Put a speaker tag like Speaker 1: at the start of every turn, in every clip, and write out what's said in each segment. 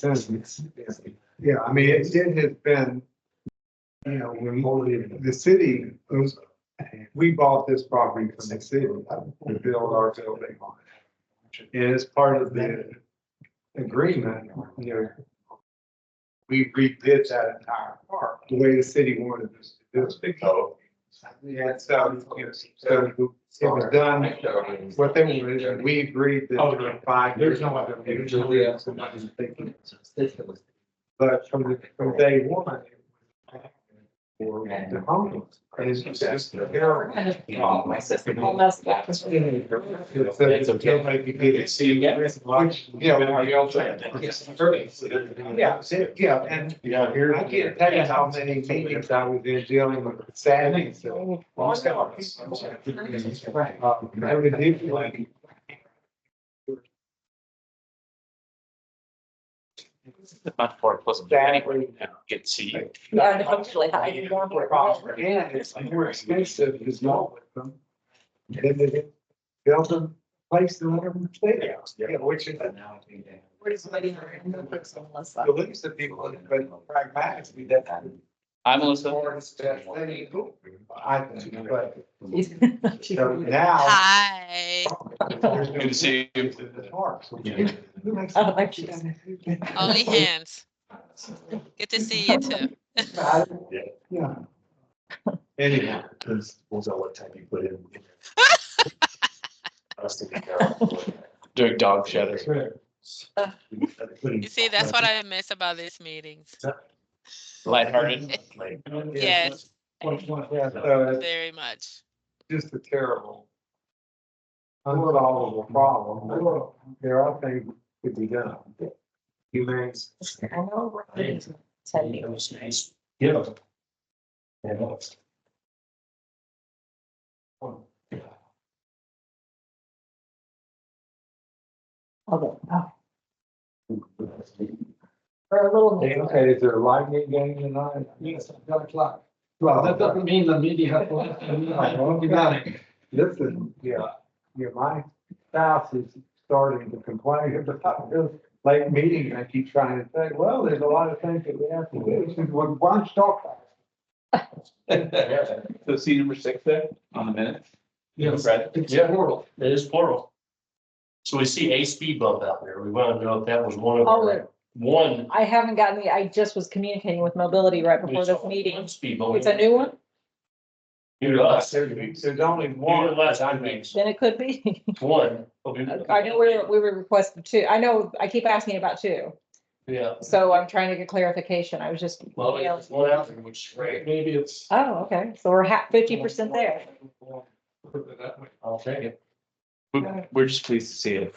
Speaker 1: Yeah, I mean, it has been, you know, when the city was, we bought this property from the city to build our building on it. And as part of the agreement, you know, we redid that entire park the way the city wanted us to do it.
Speaker 2: Oh.
Speaker 1: Yeah, so, you know, so it was done, what they wanted, and we agreed that for 5 years. But from day one. For the homeless. And it's just,
Speaker 3: My sister almost got.
Speaker 1: it's okay. Make you get it, see, you yeah, and I can't tell you how many meetings I was in dealing with sadness.
Speaker 2: Much more pleasant. Anyway, get to see you.
Speaker 3: Yeah, and eventually I did want to.
Speaker 1: And it's more expensive to not with them. Than they build them, place them, let them stay out, yeah, which is.
Speaker 3: We're just waiting for Melissa.
Speaker 1: Believes the people, but pragmatically, that.
Speaker 2: I'm Melissa.
Speaker 1: I think, but. So now.
Speaker 4: Hi,
Speaker 2: Good to see you.
Speaker 3: Oh, like she does.
Speaker 4: only hands. Good to see you too.
Speaker 1: Yeah. Anyhow.
Speaker 5: Because was that what time you put in? I was thinking.
Speaker 2: Doing dog shadows.
Speaker 4: You see, that's what I miss about these meetings.
Speaker 2: Lighthearted.
Speaker 4: Yes,
Speaker 1: So
Speaker 4: very much.
Speaker 1: it's just a terrible. Unsolvable problem. There are things that could be done. Humane.
Speaker 3: I know. Right. 10 years.
Speaker 5: was nice. Yeah. Yeah.
Speaker 3: Okay. Oh. For a little.
Speaker 1: Okay, is there a lightning game tonight?
Speaker 5: Yes, 10:00. Well, that doesn't mean the media have to let them know. You got it.
Speaker 1: Listen, my spouse is starting to complain about this late meeting. I keep trying to say, well, there's a lot of things that we have to do. She said, well, why don't you talk about it?
Speaker 2: So see number 6 there on the minutes?
Speaker 5: Yes,
Speaker 2: Right.
Speaker 5: it's plural. It is plural. So we see a speed bump out there. We want to know if that was one of
Speaker 3: Oh,
Speaker 5: the, one.
Speaker 3: I haven't gotten I just was communicating with mobility right before this meeting.
Speaker 5: Speed bump.
Speaker 3: It's a new one?
Speaker 5: New to us.
Speaker 1: There's only
Speaker 5: New to
Speaker 1: one.
Speaker 5: last 2 weeks.
Speaker 3: Then it could be.
Speaker 5: One.
Speaker 3: I know we were requested two. I know, I keep asking about two.
Speaker 5: Yeah.
Speaker 3: So I'm trying to get clarification. I was just.
Speaker 5: Well, it's one out there, which is great. Maybe it's.
Speaker 3: Oh, okay. So we're 50% there.
Speaker 5: I'll take it.
Speaker 2: We're just pleased to see it.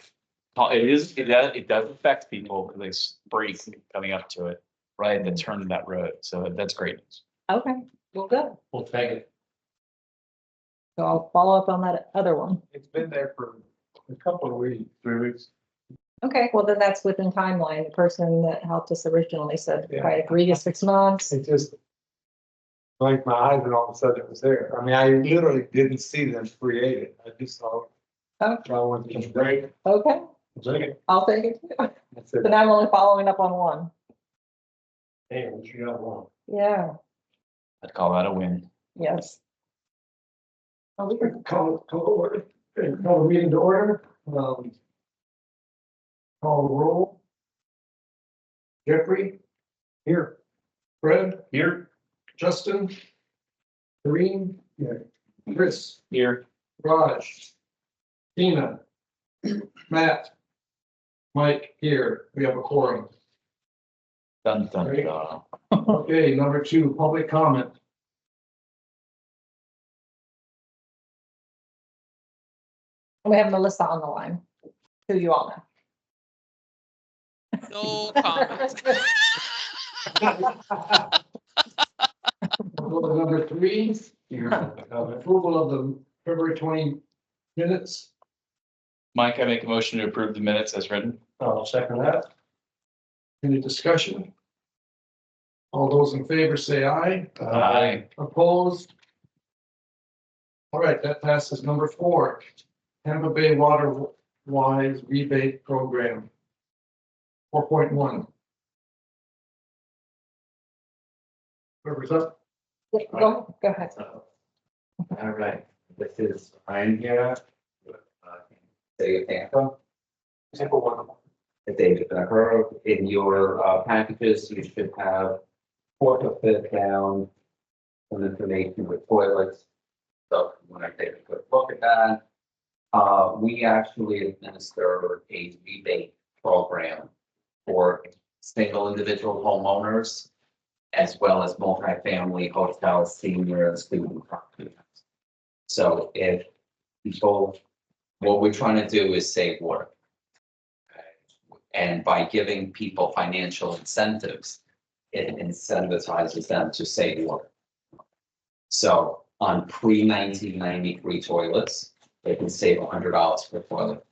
Speaker 2: It does affect people because they break coming up to it, right? That turn that road. So that's great news.
Speaker 3: Okay, well, good.
Speaker 5: We'll take it.
Speaker 3: So I'll follow up on that other one.
Speaker 1: It's been there for a couple of weeks, 3 weeks.
Speaker 3: Okay, well, then that's within timeline. The person that helped us originally said,
Speaker 1: Yeah.
Speaker 3: by 3 to 6 months.
Speaker 1: It just blinked my eyes and all of a sudden it was there. I mean, I literally didn't see them create it. I just saw.
Speaker 3: Oh.
Speaker 1: I went to
Speaker 5: Great.
Speaker 3: Okay,
Speaker 5: Take it.
Speaker 3: I'll take it too.
Speaker 1: That's
Speaker 3: So
Speaker 1: it.
Speaker 3: now I'm only following up on one.
Speaker 5: Hey, what you got one?
Speaker 3: Yeah,
Speaker 2: I'd call that a win.
Speaker 3: yes. Oh, we could-
Speaker 5: Call the meeting to order. Call the roll. Jeffrey. Here. Fred. Here. Justin. Kareem. Here. Chris.
Speaker 2: Here.
Speaker 5: Raj. Tina. Matt. Mike here. We have a quorum.
Speaker 2: Dun, dun, dun.
Speaker 5: Okay, number 2, public comment.
Speaker 3: We have Melissa on the line, who you all know.
Speaker 4: No comments.
Speaker 5: Number 3, approval of the February 20 minutes.
Speaker 2: Mike, I make a motion to approve the minutes as written.
Speaker 5: I'll second that. Any discussion? All those in favor say aye.
Speaker 2: Aye.
Speaker 5: Opposed? All right, that passes. Number 4, Tampa Bay Water Wise Rebate Program. 4.1, Whoever's up.
Speaker 3: Go ahead.
Speaker 6: All right, this is Ryan here. with, City of Tampa.
Speaker 5: Example one.
Speaker 6: David Becker, in your packages, you should have fourth or fifth down. Some information with toilets. So when I take a quick look at that, we actually administer a rebate program for single individual homeowners as well as multifamily hotels, senior and student properties. So if people, what we're trying to do is save water. And by giving people financial incentives, it incentivizes them to save water. So on pre-1993 toilets, they can save $100 per toilet.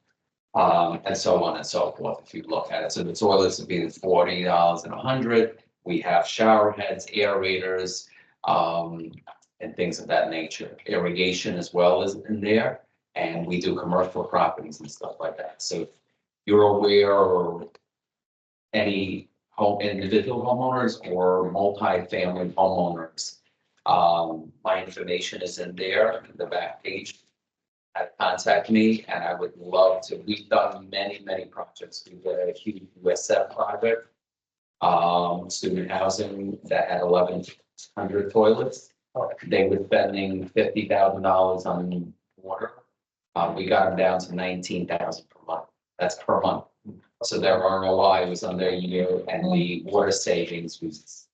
Speaker 6: And so on and so forth, if you look at it. So the toilets would be $40 and $100. We have shower heads, aerators, and things of that nature. Irrigation as well is in there. And we do commercial properties and stuff like that. So if you're aware or any individual homeowners or multi-family homeowners, my information is in there, in the back page. Contact me and I would love to. We've done many projects. We did a huge USF project. Student housing that had 1,100 toilets. They were spending $50,000 on water. We got them down to 19,000 per month. That's per month. So their ROI was under a year and the water savings was.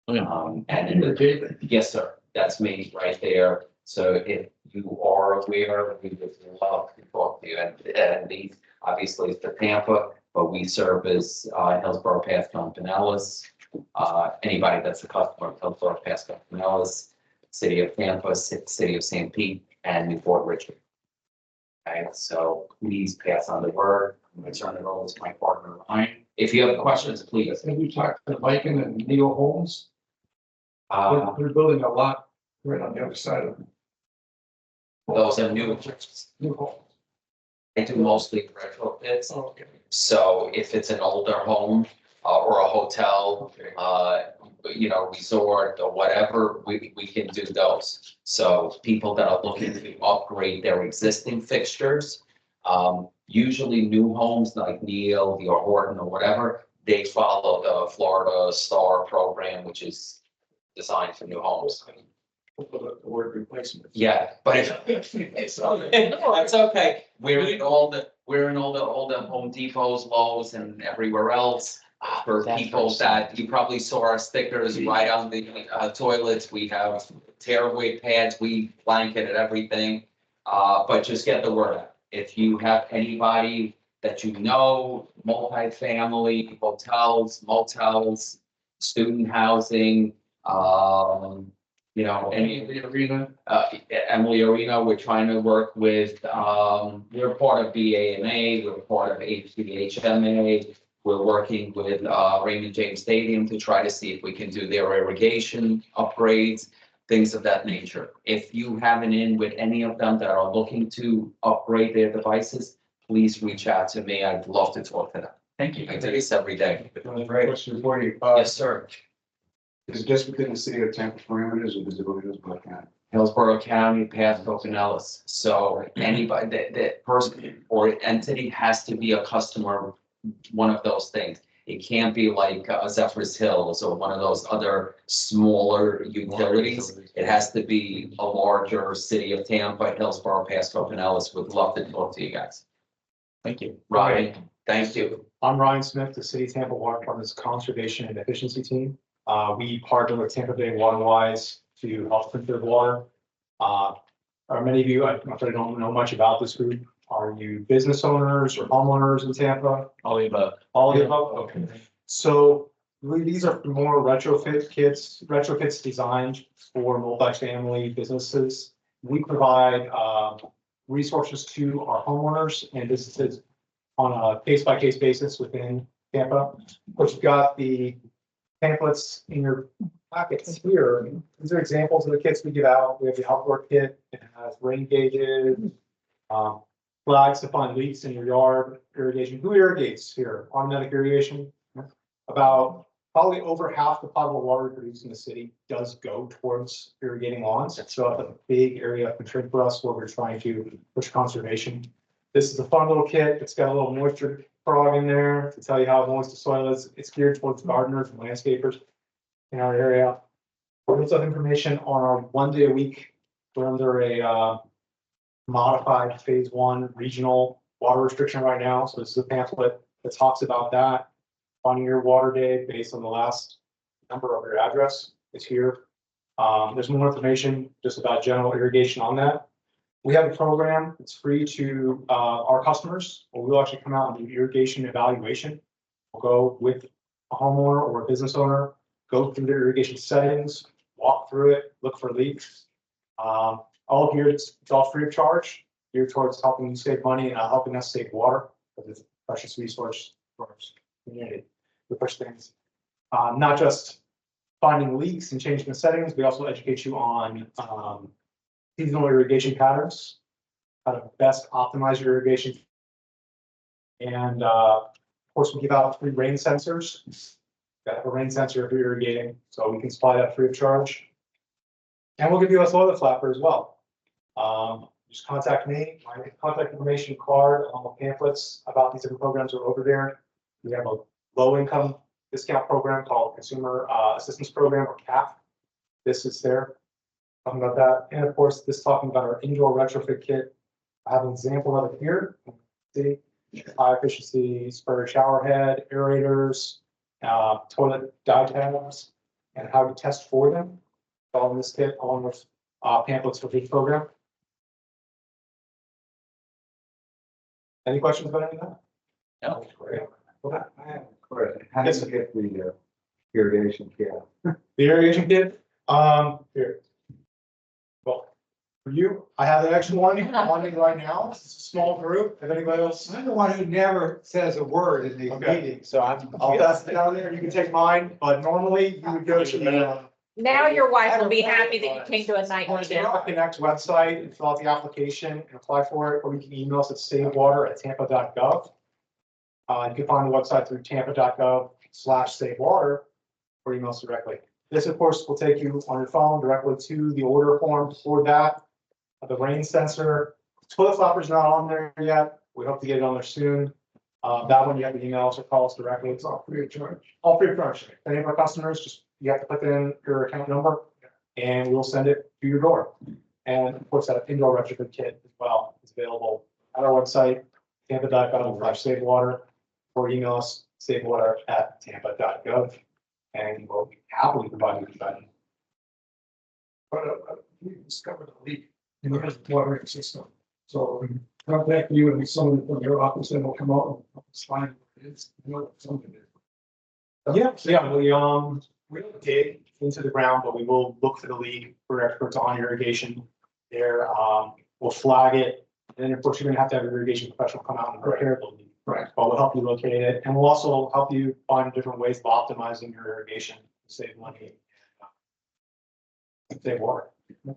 Speaker 6: And
Speaker 5: David.
Speaker 6: yes, sir, that's me right there. So if you are aware, we would love to talk to you. And these obviously is for Tampa, but we serve as Hillsborough, Pasco, and Pinellas. Anybody that's a customer of Hillsborough, Pasco, and Pinellas, City of Tampa, City of St. Pete, and Newport Richard. Okay, so please pass on the word. I'm going to turn it over to my partner, Ryan. If you have questions, please.
Speaker 5: Have you talked to Viking and Neo Homes? They're building a lot right on the other side of
Speaker 6: Those are new.
Speaker 5: New Homes.
Speaker 6: I do mostly retrofits.
Speaker 5: Oh, okay.
Speaker 6: So if it's an older home or a hotel, resort or whatever, we can do those. So people that are looking to upgrade their existing fixtures, usually new homes like Neil or Horton or whatever, they follow the Florida Star program, which is designed for new homes.
Speaker 5: The word replacement.
Speaker 6: Yeah, but it's okay. We're in all the Home Depots, Lowe's and everywhere else. For
Speaker 2: That's
Speaker 6: people
Speaker 2: very
Speaker 6: that you probably saw our stickers right on the toilets. We have tearaway pads, we blanketed everything. But just get the word out. If you have anybody that you know, multifamily, hotels, motels, student housing, any
Speaker 5: The arena.
Speaker 6: Emily Arena, we're trying to work with, we're part of BAMA, we're part of HDHMA. We're working with Raymond James Stadium to try to see if we can do their irrigation upgrades, things of that nature. If you have an in with any of them that are looking to upgrade their devices, please reach out to me. I'd love to talk to them.
Speaker 2: Thank you.
Speaker 6: I do this every day.
Speaker 1: Question for you.
Speaker 6: Yes, sir.
Speaker 1: Is it just within the city of Tampa parameters or does it go to Hillsborough County?
Speaker 6: Hillsborough County, Pasco, Pinellas. So anybody, that person or entity has to be a customer, one of those things. It can't be like Zephyr's Hills or one of those other smaller utilities. It has to be a larger city of Tampa, Hillsborough, Pasco, Pinellas. Would love to talk to you guys.
Speaker 2: Thank you.
Speaker 6: Ryan, thank you.
Speaker 7: I'm Ryan Smith, the City of Tampa Water Department's Conservation and Efficiency Team. We partner with Tampa Bay Waterwise to help conserve water. Many of you, I don't know much about this group. Are you business owners or homeowners in Tampa?
Speaker 2: All the above.
Speaker 7: All of the above? Okay. So these are more retrofits designed for multifamily businesses. We provide resources to our homeowners and businesses on a case-by-case basis within Tampa. But you've got the pamphlets in your pockets here. These are examples of the kits we give out. We have the outdoor kit. It has rain gauges, flags to find leaks in your yard, irrigation. Who irrigates here? Automatic irrigation. About probably over half the potable water produced in the city does go towards irrigating lawns. So it's a big area of concern for us where we're trying to push conservation. This is a fun little kit. It's got a little moisture frog in there to tell you how moist the soil is. It's geared towards gardeners and landscapers in our area. We also have information on our 1 day a week. We're under a modified phase 1 regional water restriction right now. So this is a pamphlet that talks about that. Finding your water day based on the last number of your address. It's here. There's more information just about general irrigation on that. We have a program. It's free to our customers. We'll actually come out and do irrigation evaluation. We'll go with a homeowner or a business owner, go through their irrigation settings, walk through it, look for leaks. All here, it's all free of charge, geared towards helping you save money and helping us save water, because it's a precious resource for our community. We push things, not just finding leaks and changing the settings, we also educate you on seasonal irrigation patterns, how to best optimize your irrigation. And of course, we give out free rain sensors. Got a rain sensor if you're irrigating, so we can supply that free of charge. And we'll give you a soil flapper as well. Just contact me. My contact information card, along with pamphlets about these different programs are over there. We have a low income discount program called Consumer Assistance Program, or CAC. This is there, talking about that. And of course, this talking about our indoor retrofit kit. I have an example of it here. See, high efficiency spur shower head, aerators, toilet dye tabs, and how to test for them. All in this kit, along with pamphlets for each program. Any questions about any of that?
Speaker 2: No.
Speaker 7: Great.
Speaker 1: I have a question. How do you get the irrigation kit?
Speaker 7: The irrigation kit, here. Well, for you, I have the extra one on me right now. It's a small group. If anybody else,
Speaker 1: I'm the one who never says a word in these
Speaker 7: Okay.
Speaker 1: meetings, so
Speaker 7: I'll pass it down there. You can take mine, but normally you would go to the
Speaker 3: Now your wife will be happy that you came to a night meeting.
Speaker 7: Tampa Connect website and fill out the application and apply for it, or you can email us at savewater@tampa.gov. You can find the website through tampa.gov/savewater or email us directly. This, of course, will take you on your phone directly to the order form for that. The rain sensor, toilet flapper's not on there yet. We hope to get it on there soon. That one you have to email us or call us directly. It's all free of charge. All free of charge. Any of our customers, just you have to put in your account number and we'll send it to your door. And of course, that indoor retrofit kit as well is available at our website, tampa.gov/savewater, or email us savewater@tampa.gov, and we'll happily provide you with that.
Speaker 5: But we discovered a leak in the watering system. So we contact you and someone from your office and will come out and find what it is. You know what something is.
Speaker 7: Yeah, we don't dig into the ground, but we will look for the leak for experts on irrigation there. We'll flag it. And then of course, you're gonna have to have your irrigation professional come out and repair the leak.
Speaker 5: Right.
Speaker 7: But we'll help you locate it, and we'll also help you find different ways of optimizing your irrigation to save money. And save water.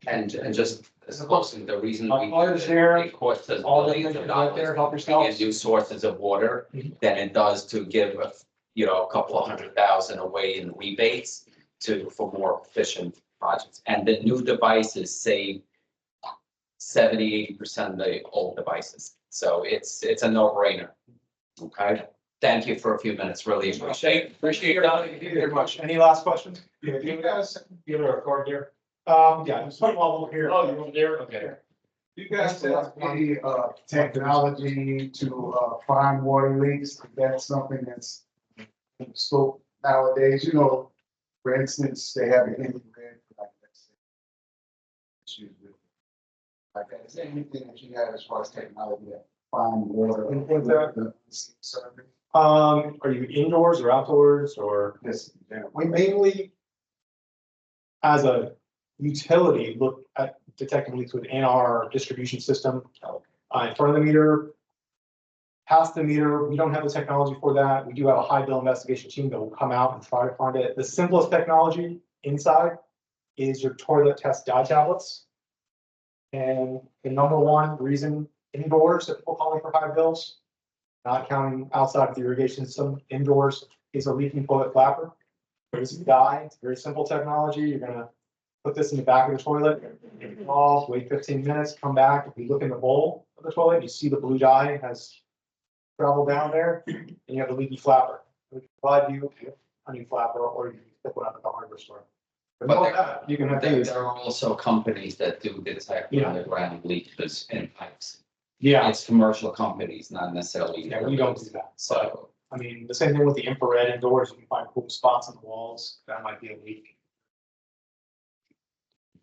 Speaker 6: And just as closing, the reason we.
Speaker 7: Others there,
Speaker 6: Of course, says
Speaker 7: all the
Speaker 6: believe it or
Speaker 7: information
Speaker 6: not,
Speaker 7: right there, help
Speaker 6: is
Speaker 7: yourselves.
Speaker 6: get new sources of water
Speaker 7: Mhm.
Speaker 6: than it does to give a couple of $100,000 away in rebates for more efficient projects. And the new devices save 70-80% of the old devices. So it's a no-brainer. Okay, thank you for a few minutes, really appreciate
Speaker 7: Appreciate it. Thank you very much. Any last questions?
Speaker 1: Yeah, you guys,
Speaker 7: Give it a card there. Yeah, just put them all over here.
Speaker 2: Oh, you want there? Okay.
Speaker 1: you guys have any technology to find water leaks? That's something that's in scope nowadays, for instance, they have an infrared, like, let's say, issues with, like, is there anything that you have as far as technology that find water?
Speaker 7: Are you indoors or outdoors, or
Speaker 1: This,
Speaker 7: we mainly, as a utility, look at detecting leaks within our distribution system. In front of the meter, past the meter, we don't have the technology for that. We do have a high bill investigation team that will come out and try to find it. The simplest technology inside is your toilet test dye tablets. And the number one reason indoors that people call me for high bills, not counting outside of the irrigation system, indoors, is a leaking toilet flapper. There's a dye, it's very simple technology. You're gonna put this in the back of the toilet, get it off, wait 15 minutes, come back. If you look in the bowl of the toilet, you see the blue dye has traveled down there, and you have the leaky flapper. We can provide you with a new flapper, or you can pick one up at the hardware store. But
Speaker 6: But
Speaker 7: all that, you can have these.
Speaker 6: There are also companies that do detect
Speaker 7: Yeah.
Speaker 6: underground leaks in pipes.
Speaker 7: Yeah,
Speaker 6: It's commercial companies, not necessarily.
Speaker 7: yeah, we don't do that.
Speaker 6: So,
Speaker 7: I mean, the same thing with the infrared indoors. You can find cool spots on the walls. That might be a leak.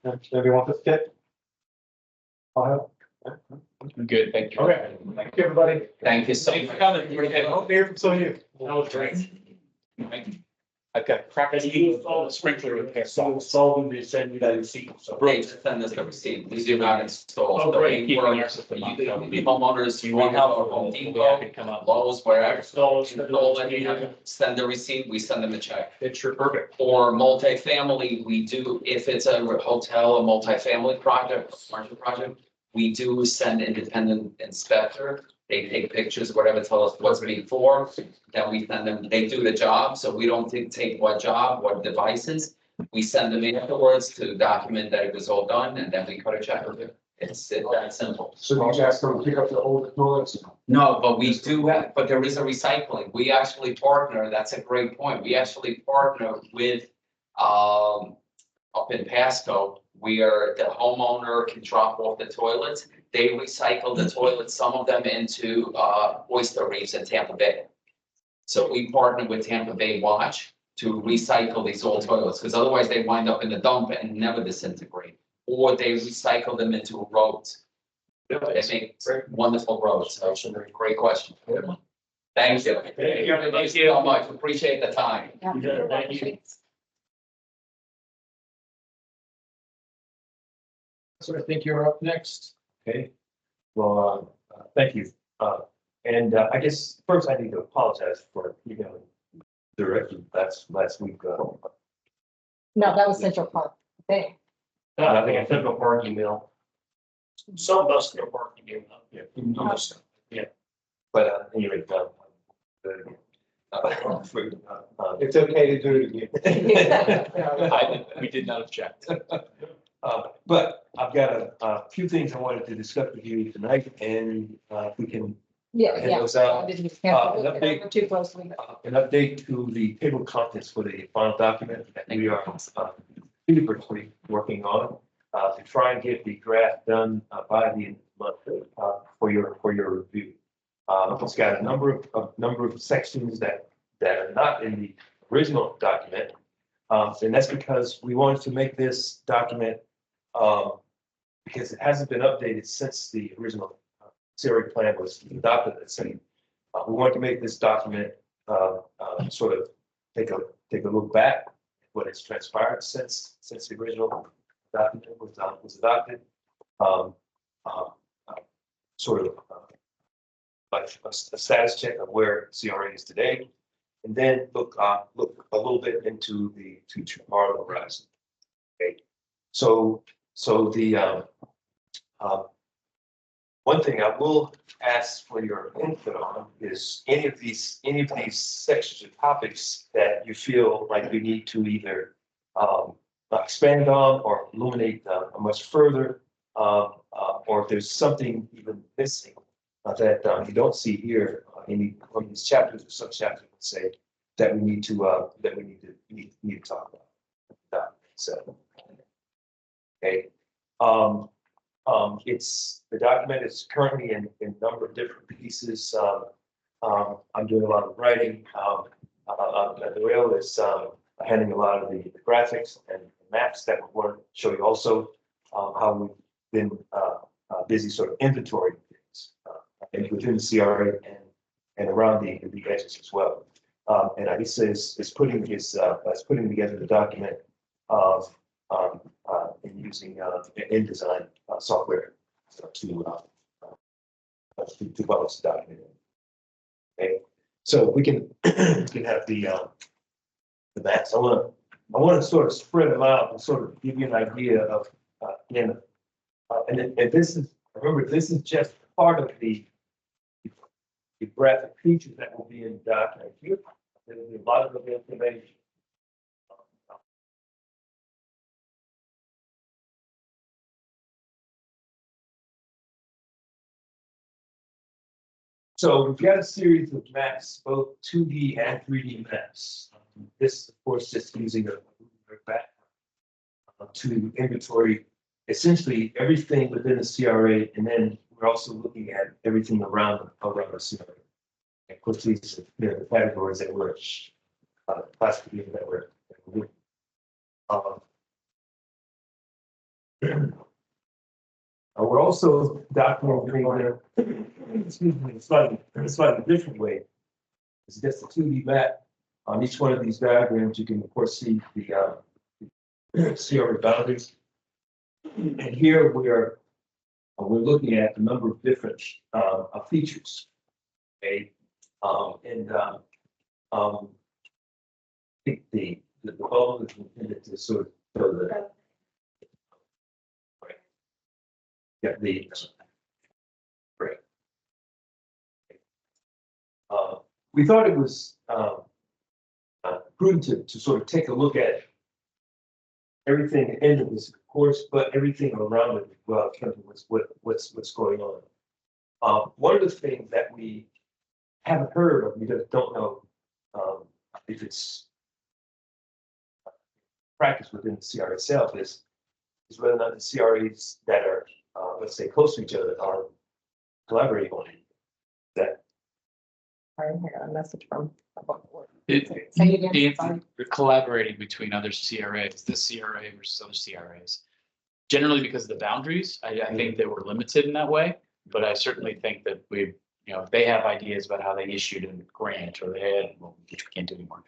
Speaker 7: Maybe you want this kit? I'll have.
Speaker 2: I'm good, thank you.
Speaker 7: Okay, thank you, everybody.
Speaker 6: thank you so
Speaker 2: Thanks for
Speaker 6: much.
Speaker 2: coming. Appreciate it.
Speaker 7: Hope to hear from some of you.
Speaker 2: That was great. I've got practice sprinkler repair.
Speaker 5: So solving the send you that receipt. So.
Speaker 6: They just send us the receipt. We do not install.
Speaker 2: Oh,
Speaker 6: So
Speaker 2: great.
Speaker 6: we
Speaker 2: Keeping
Speaker 6: work-
Speaker 2: our system up.
Speaker 6: The homeowners, you want help, Home
Speaker 2: Yeah, I
Speaker 6: Depot,
Speaker 2: could come up.
Speaker 6: Lowe's, wherever.
Speaker 5: Install,
Speaker 6: Install it, send the receipt, we send them a check.
Speaker 2: It's sure perfect.
Speaker 6: For multifamily, we do, if it's a hotel, a multifamily project, a commercial project, we do send independent inspector. They take pictures, whatever, tell us what's before, then we send them, they do the job, so we don't take what job, what devices. We send them afterwards to document that it was all done, and then we cut a check with it. It's that simple.
Speaker 5: So you guys go pick up the old toilets.
Speaker 6: No, but we do have, but there is a recycling. We actually partner, that's a great point. We actually partner with, up in Pasco, where the homeowner can drop off the toilets. They recycle the toilets, some of them into, oyster reefs in Tampa Bay. So we partner with Tampa Bay Watch to recycle these old toilets, because otherwise they wind up in the dump and never disintegrate. Or they recycle them into roads. They make wonderful roads, so it's a great question. Thank you. Thank you so much, appreciate the time.
Speaker 3: Yeah.
Speaker 5: Thank you. So I think you're up next.
Speaker 8: Okay, well, thank you. And I guess first I need to apologize for emailing directly last week.
Speaker 3: No, that was Central Park. They,
Speaker 8: I think I sent a park email,
Speaker 5: Some of us go parking you.
Speaker 8: yeah. But anyway,
Speaker 1: It's okay to do it again.
Speaker 2: We did not object.
Speaker 8: but I've got a few things I wanted to discuss with you tonight, and if we can
Speaker 3: yeah,
Speaker 8: hand
Speaker 3: yeah.
Speaker 8: those out.
Speaker 3: I didn't have to look
Speaker 8: an
Speaker 3: it over too closely.
Speaker 8: An update to the table of contents for the final document that we are feverishly working on to try and get the draft done by the end of the month for your review. It's got a number of sections that are not in the original document, and that's because we wanted to make this document because it hasn't been updated since the original CRA plan was adopted. We want to make this document sort of take a look back at what has transpired since the original document was adopted. Sort of like a status check of where CRA is today, and then look a little bit into the tomorrow horizon. Okay, so the one thing I will ask for your input on is any of these sections or topics that you feel like we need to either expand on or illuminate much further, or if there's something even missing that you don't see here in one of these chapters or subchapters, let's say, that we need to talk about. So, okay. The document is currently in a number of different pieces. I'm doing a lot of writing. The rail is handling a lot of the graphics and maps that we want to show you also how we've been busy sort of inventory things and within the CRA and around the edges as well. And I guess is putting together the document of in using InDesign software to publish the document. Okay, so we can have the maps. I want to sort of spread them out and sort of give you an idea of again. And this is, remember, this is just part of the graphic features that will be in the document. There will be a lot of information So we've got a series of maps, both 2D and 3D maps. This, of course, just using a back to inventory essentially everything within the CRA, and then we're also looking at everything around the CRA. And of course, these are the categories that we're classificating that we're we're also documenting excuse me, slightly different way. It's just a 2D map. On each one of these diagrams, you can of course see the CRA boundaries. And here we're looking at a number of different features. Okay, I think the goal is intended to sort of show the yeah the right. We thought it was prudent to sort of take a look at everything at the end of this, of course, but everything around it as well, in terms of what's going on. One of the things that we haven't heard of, we just don't know if it's practice within the CRA itself is whether or not the CRAs that are, let's say, close to each other are collaborating on it. That
Speaker 3: I had a message from.
Speaker 2: It-
Speaker 3: Say it again,
Speaker 2: the-
Speaker 3: sorry.
Speaker 2: You're collaborating between other CRAs, this CRA versus other CRAs. Generally, because of the boundaries, I think they were limited in that way, but I certainly think that we, if they have ideas about how they issued a grant or they had, well, which we can't do anymore.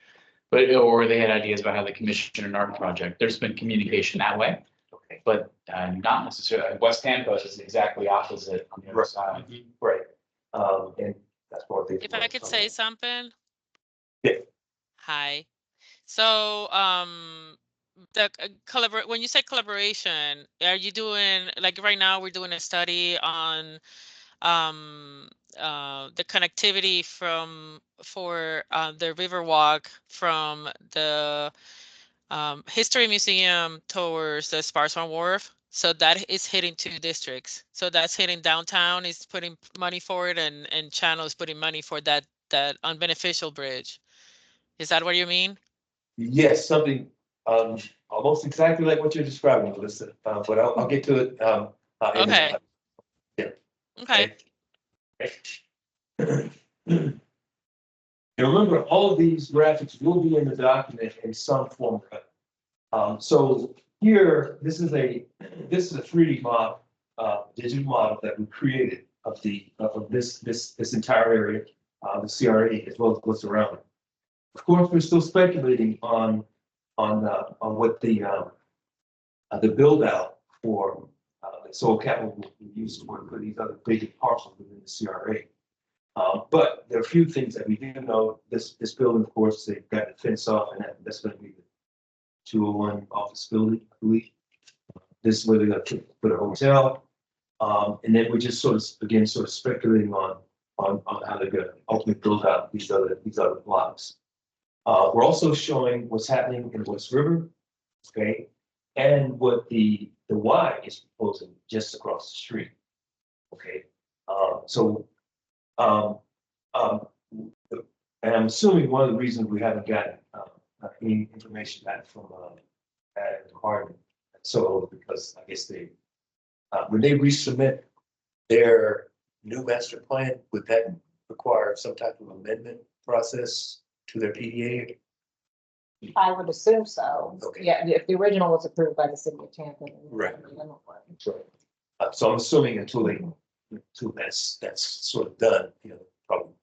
Speaker 2: But, or they had ideas about how they commissioned an art project, there's been communication that way.
Speaker 8: okay,
Speaker 2: But not necessarily, West Tampa is exactly opposite on the other
Speaker 8: Right.
Speaker 2: side.
Speaker 8: right? And that's what they.
Speaker 4: If I could say something.
Speaker 8: Yeah.
Speaker 4: Hi. So, the when you say collaboration, are you doing, like right now we're doing a study on the connectivity for the Riverwalk from the History Museum towards the Sparkman Wharf. So that is hitting 2 districts. So that's hitting downtown is putting money for it, and Channel is putting money for that unbeneficial bridge. Is that what you mean?
Speaker 8: Yes, something almost exactly like what you're describing, Melissa. But I'll get to it. In a
Speaker 4: Okay.
Speaker 8: minute. Yeah.
Speaker 4: Okay.
Speaker 8: And remember, all of these graphics will be in the document in some form. So here, this is a 3D model, digital model that we created of this entire area, the CRA, as well as what's around it. Of course, we're still speculating on what the build out for the soil capital will be used for these other big parcels within the CRA. But there are a few things that we do know. This building, of course, they've got the fence off, and that's going to be the 201 office building, I believe. This is where they're going to put a hotel. And then we just sort of speculating on how they're going to ultimately build out these other blocks. We're also showing what's happening in West River, okay, and what the Y is proposing just across the street, okay. And I'm assuming one of the reasons we haven't gotten any information back from that department, so because I guess they when they resubmit their new master plan, would that require some type of amendment process to their PDA?
Speaker 3: I would assume so.
Speaker 8: Okay.
Speaker 3: Yeah, if the original was approved by the city of Tampa. then
Speaker 8: Right.
Speaker 3: the amendment was.
Speaker 8: So I'm assuming until that's sort of done, probably.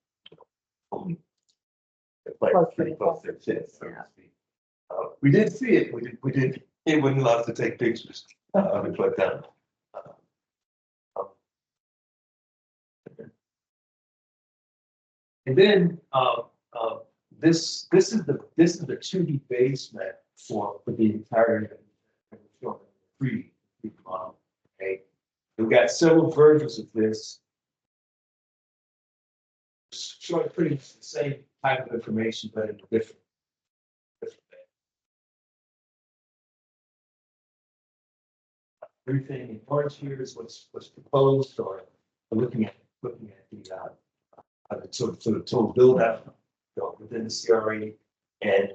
Speaker 8: Pretty close to it. We did see it. We did. It wouldn't allow us to take pictures. But and then this is the 2D base map for the entire 3D model. Okay, we've got several versions of this, showing pretty much the same type of information, but in a different way. Everything in orange here is what's proposed, or looking at the sort of total build out, within the CRE. And,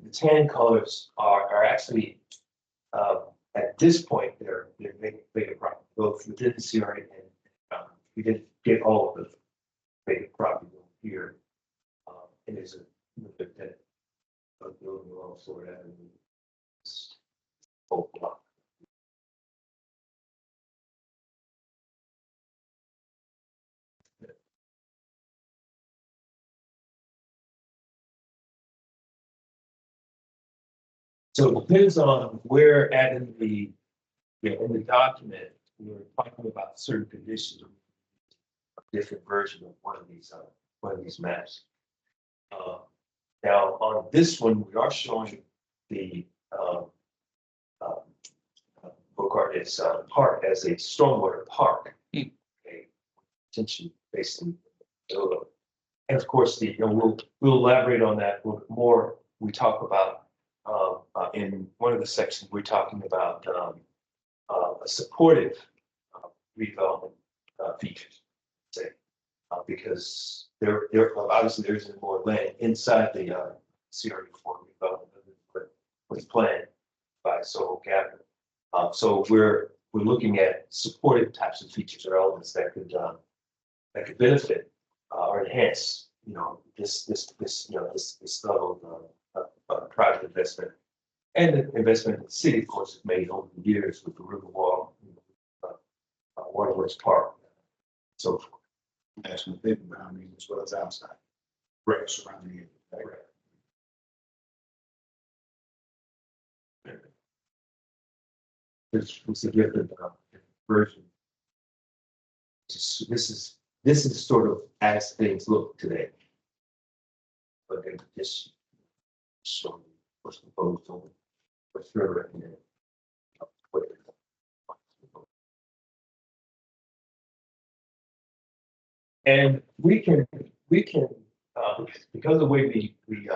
Speaker 8: the tan colors are actually, at this point, they're making bigger profit, both within the CRE and, we didn't get all of the bigger profit here. And there's a little bit that, building along Florida Avenue. Whole block. So it depends on where at in the, in the document, we're talking about certain conditions. A different version of one of these maps. Now, on this one, we are showing the, Bogart is, park as a stormwater park. A attention based in, and of course, we'll elaborate on that more. We talk about, in one of the sections, we're talking about, a supportive redevelopment features, say, because there obviously there's more land inside the CRE for redevelopment than was planned by Soho Capital. So we're looking at supportive types of features or elements that could benefit or enhance, this level of private investment. And the investment that the city, of course, has made over the years with the Riverwalk, Waterworks Park. So,
Speaker 1: That's within the boundaries as well as outside.
Speaker 8: right,
Speaker 1: Surrounding it.
Speaker 8: right. It's a different version. This is sort of as things look today. But then this show what's proposed on what's your recommendation. And we can, because of the way we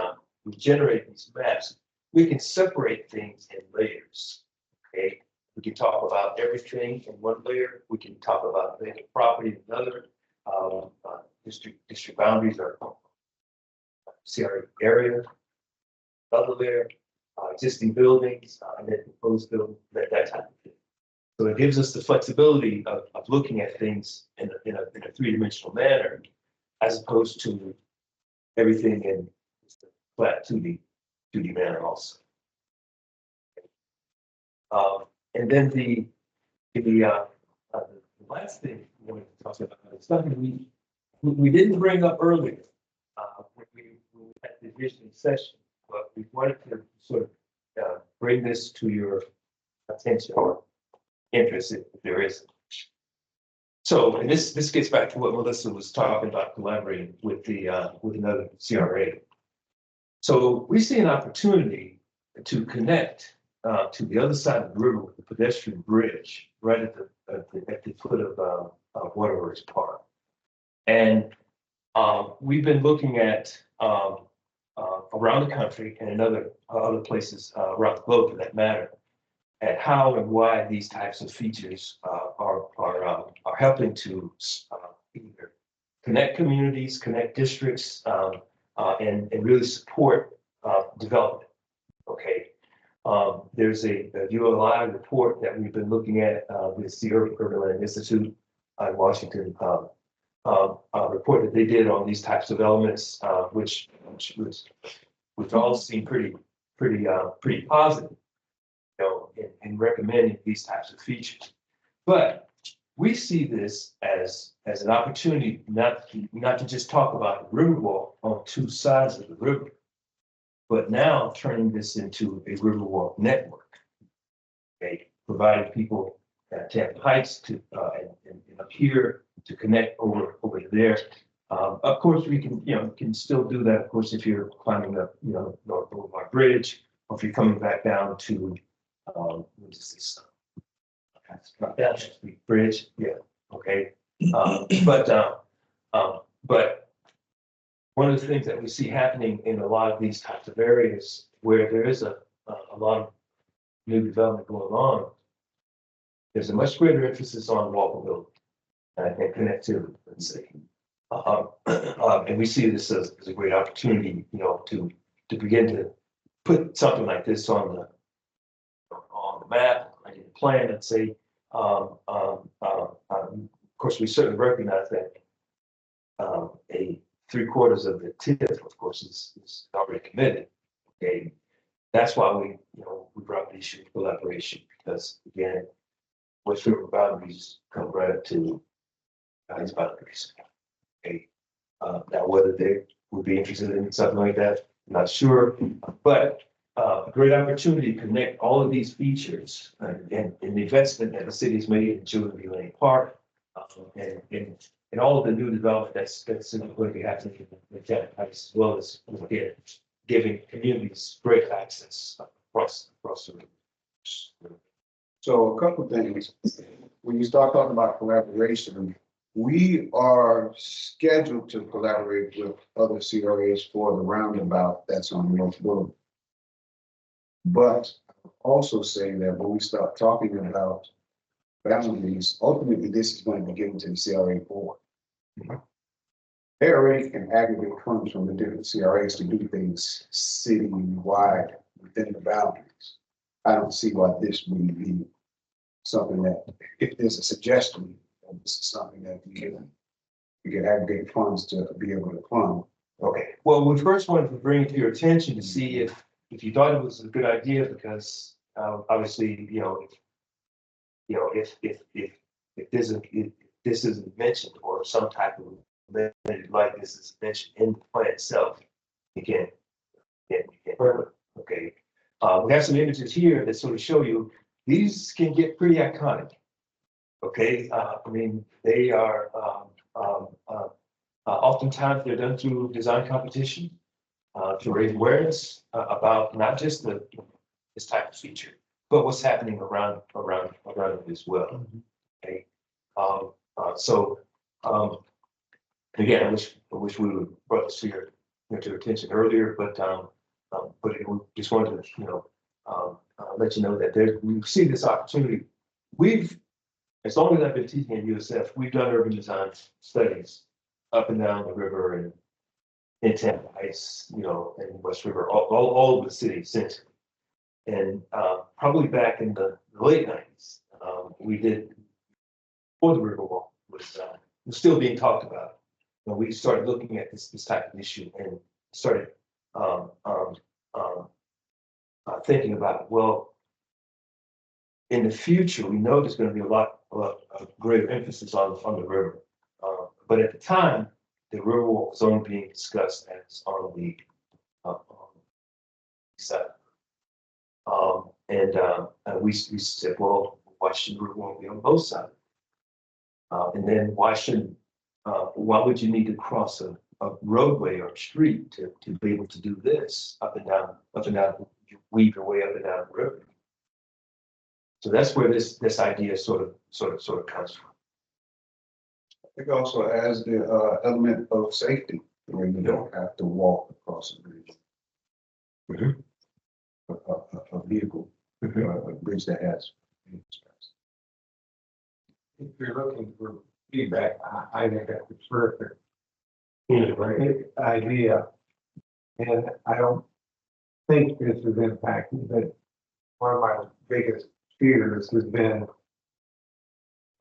Speaker 8: generate these maps, we can separate things in layers. Okay, we can talk about everything in one layer. We can talk about the property in another. District boundaries are CRE area, another layer, existing buildings, and then proposed building, that type of thing. So it gives us the flexibility of looking at things in a three-dimensional manner, as opposed to everything in flat 2D manner also. And then the last thing we wanted to talk about is something we didn't bring up earlier when we had the vision session, but we wanted to sort of bring this to your attention or interest if there is. So, and this gets back to what Melissa was talking about, collaborating with with another CRA. So we see an opportunity to connect to the other side of the river with the pedestrian bridge right at the foot of Waterworks Park. And we've been looking at around the country and in other places around the globe for that matter, at how and why these types of features are helping to either connect communities, connect districts, and really support development. Okay, there's a ULI report that we've been looking at with the Urban Land Institute in Washington. A report that they did on these types of elements, which all seem pretty positive, in recommending these types of features. But we see this as an opportunity not to just talk about the Riverwalk on two sides of the river, but now turning this into a Riverwalk network. Okay, providing people at Tampa Heights to and up here to connect over there. Of course, we can still do that. Of course, if you're climbing up, North Boulevard Bridge, or if you're coming back down to what is this? Bridge, yeah, okay. But one of the things that we see happening in a lot of these types of areas where there is a lot of new development going on, there's a much greater emphasis on walkability and connectivity, let's say. And we see this as a great opportunity, you know, to begin to put something like this on the map, like in the plan, and say, of course, we certainly recognize that a 3/4 of the TIF, of course, is already committed. Okay, that's why we brought the issue of collaboration, because again, West River boundaries come right up to these boundaries. Okay, now whether they would be interested in something like that, I'm not sure, but a great opportunity to connect all of these features and the investment that the city's made in Jubilee Lane Park, and all of the new development that's going to be happening in Tampa Heights, as well as again, giving communities great access across the river.
Speaker 9: So a couple of things, when you start talking about collaboration, we are scheduled to collaborate with other CRAs for the roundabout that's on North Boulevard. But also saying that when we start talking about boundaries, ultimately this is going to be given to the CRA board. They already can aggregate funds from the different CRAs to do things city-wide within the boundaries. I don't see why this would be something that, if there's a suggestion, this is something that we can aggregate funds to be able to fund.
Speaker 8: Okay, well, we first wanted to bring it to your attention to see if you thought it was a good idea, because obviously, if this isn't mentioned, or some type of amendment like this is mentioned in the plan itself, you can't do it. Okay, we have some images here that sort of show you these can get pretty iconic. Okay, I mean, they are oftentimes they're done through design competition to raise awareness about not just this type of feature, but what's happening around it as well. Okay, so again, I wish we would brought this to your attention earlier, but we just wanted to let you know that we see this opportunity. As long as I've been teaching at USF, we've done urban design studies up and down the river and in Tampa Heights, and West River, all over the city essentially. And probably back in the late 90s, we did, before the Riverwalk was still being talked about. And we started looking at this type of issue and started thinking about, well, in the future, we know there's going to be a lot of greater emphasis on the river. But at the time, the Riverwalk was only being discussed as on the side. And we said, well, why should the Riverwalk be on both sides? And then why would you need to cross a roadway or a street to be able to do this up and down, you weave your way up and down the river? So that's where this idea sort of comes from.
Speaker 9: I think also as the element of safety, where you don't have to walk across a bridge. A vehicle, a bridge that has.
Speaker 1: If you're looking for feedback, I think that's a terrific, great idea. And I don't think this is impacting, but one of my biggest fears has been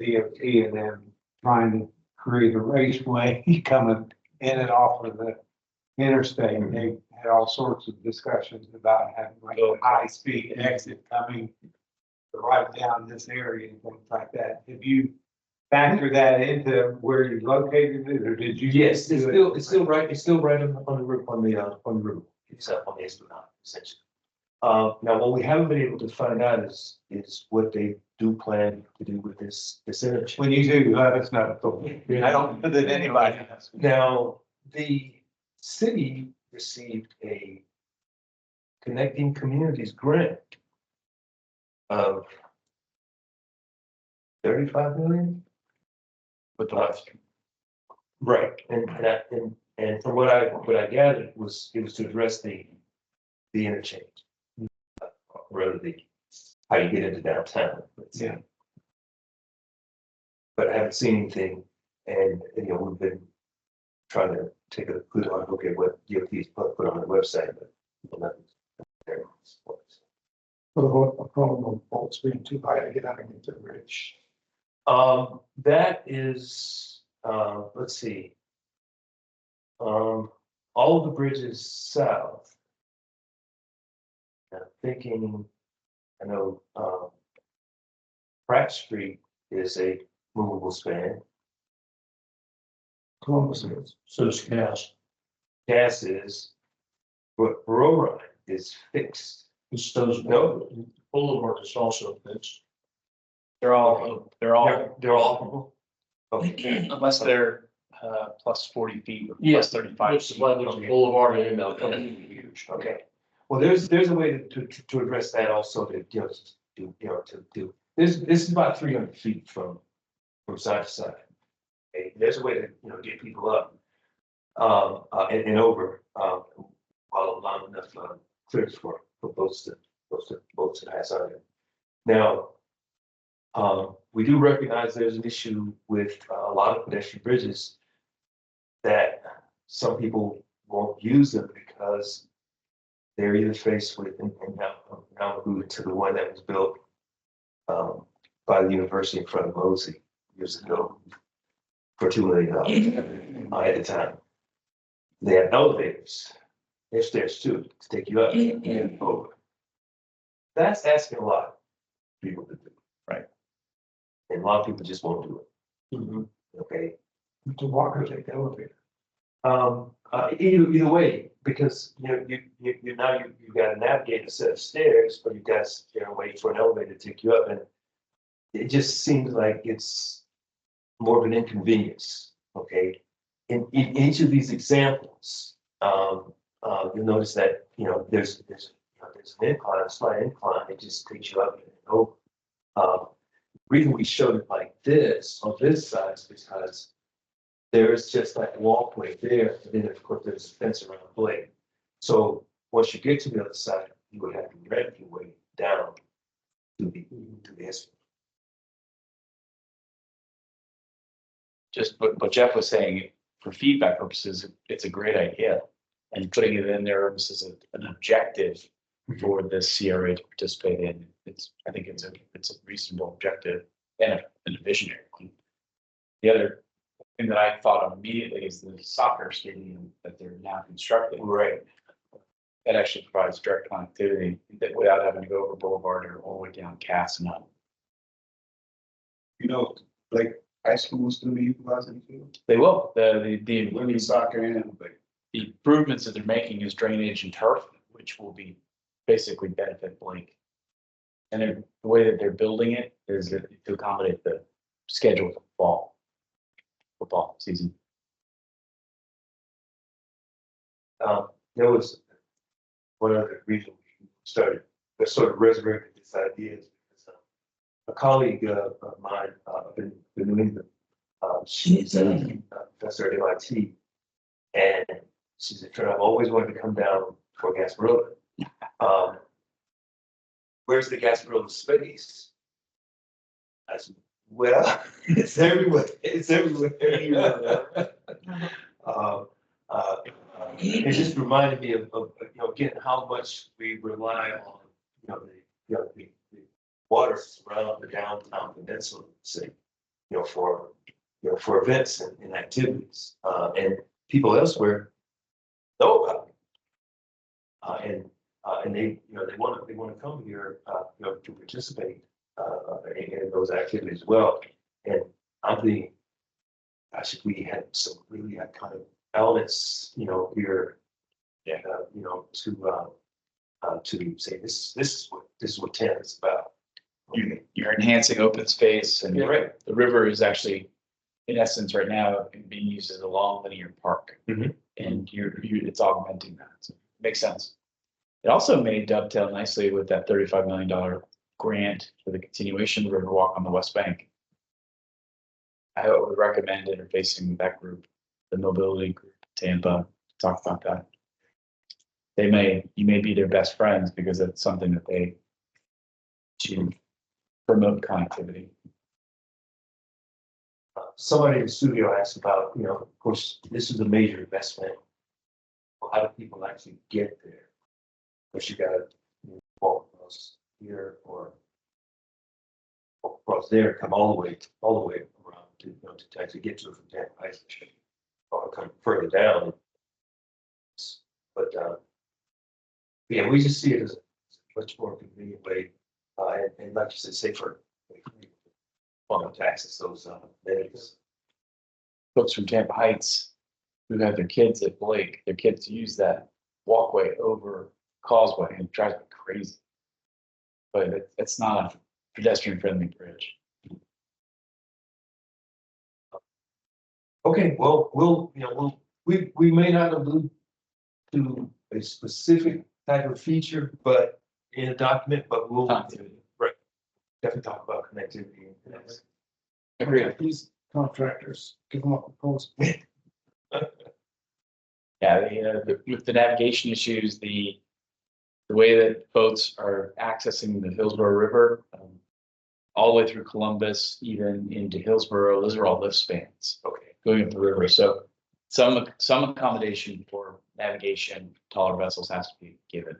Speaker 1: DOT and them trying to create a raceway coming in and off of the interstate. They had all sorts of discussions about having like a high-speed exit coming right down this area and things like that. Have you factored that into where you located it, or did you?
Speaker 8: Yes, it's still right on the river, on the river itself, on the Esplanade, essentially. Now, what we haven't been able to find out is what they do plan to do with this interchange.
Speaker 1: When you do, let us know. I don't know that anybody has.
Speaker 8: Now, the city received a Connecting Communities grant of 35 million.
Speaker 2: With the left.
Speaker 8: Right, and from what I gathered it was to address the interchange. Rather how you get into downtown.
Speaker 1: Yeah.
Speaker 8: But I haven't seen anything, and we've been trying to take a good hard look at what DOT's put on the website, but nothing's there.
Speaker 5: For the vote, a problem of bolts being too high to get out and into the bridge.
Speaker 8: That is, let's see. All of the bridges south. I'm thinking, I know, Pratt Street is a movable span.
Speaker 5: Columbus is.
Speaker 8: So is gas. Gas is, but Berowine is fixed. No,
Speaker 5: Boulevard is also fixed.
Speaker 2: They're all,
Speaker 8: they're all. Okay.
Speaker 2: unless they're, plus 40 feet or plus 35.
Speaker 8: Boulevard and huge. Okay. Well, there's a way to address that also to, to do, this is about 300 feet from side to side. Okay, there's a way to, get people up, and over, while allowing enough, clearance for boats to pass out. Now, we do recognize there's an issue with a lot of pedestrian bridges that some people won't use them because they're either faced with, and now alluded to the one that was built by the university in front of Mosey years ago for $2 million at the time. They have elevators, there's stairs too, to take you up and over. That's asking a lot of people to do.
Speaker 2: Right.
Speaker 8: And a lot of people just won't do it. Okay.
Speaker 5: To walk or take the elevator.
Speaker 8: Either way, because you now you got to navigate a set of stairs, but you got to wait for an elevator to take you up, and it just seems like it's more of an inconvenience. Okay, in each of these examples, you'll notice that there's an incline, a slight incline. It just takes you up and over. The reason we showed it like this on this side is because there is just that walkway there, and then of course there's a fence around the blade. So once you get to the other side, you would have to rev your way down to the asphalt.
Speaker 2: Just what Jeff was saying, for feedback purposes, it's a great idea. And putting it in there as an objective for this CRA to participate in, I think it's a reasonable objective and a visionary one. The other thing that I thought of immediately is the soccer stadium that they're now constructing.
Speaker 8: Right.
Speaker 2: That actually provides direct connectivity that without having to go over Boulevard or all the way down Cass and up.
Speaker 9: Like high schools do be utilizing the field.
Speaker 2: They will. The
Speaker 9: Women's soccer and like.
Speaker 2: the improvements that they're making is drainage and turf, which will be basically benefit Blake. And the way that they're building it is to accommodate the schedule for football season.
Speaker 8: There was one other reason we started, that sort of resurrected this idea is because a colleague of mine up in New England, she's a professor at MIT, and she said, I've always wanted to come down for Gasparilla. Where's the Gasparilla space? I said, well, it's everywhere. It's everywhere. It just reminded me of again how much we rely on the water around the downtown peninsula, say, for events and activities, and people elsewhere know about it. And they want to come here to participate in those activities as well. And I'm thinking, gosh, if we had some really kind of elements, here, to say this is what TAM is about.
Speaker 2: You're enhancing open space, and
Speaker 8: Right.
Speaker 2: the river is actually, in essence, right now being used as a long linear park,
Speaker 8: Mhm.
Speaker 2: and it's augmenting that. So it makes sense. It also may dovetail nicely with that $35 million grant for the continuation of the Riverwalk on the West Bank. I would recommend interfacing with that group, the mobility group, Tampa, to talk about that. You may be their best friends because that's something that they to promote connectivity.
Speaker 8: somebody in the studio asked about, of course, this is a major investment. Well, how do people actually get there? But you gotta walk across here or walk across there, come all the way around to actually get to it from Tampa High Station. Or come further down. But, yeah, we just see it as a much more convenient way, and like you said, safer. On taxes, those, days.
Speaker 2: Folks from Tampa Heights who have their kids at Blake, their kids use that walkway over Causeway and it drives me crazy. But it's not a pedestrian friendly bridge.
Speaker 8: Okay, well, we may not allude to a specific type of feature, but in a document, but we'll, right, definitely talk about connectivity.
Speaker 2: Agreed.
Speaker 5: These contractors, give them a proposal.
Speaker 2: Yeah, with the navigation issues, the way that boats are accessing the Hillsborough River, all the way through Columbus, even into Hillsborough, those are all lift spans.
Speaker 8: Okay.
Speaker 2: Going up the river, so some accommodation for navigation, taller vessels has to be given.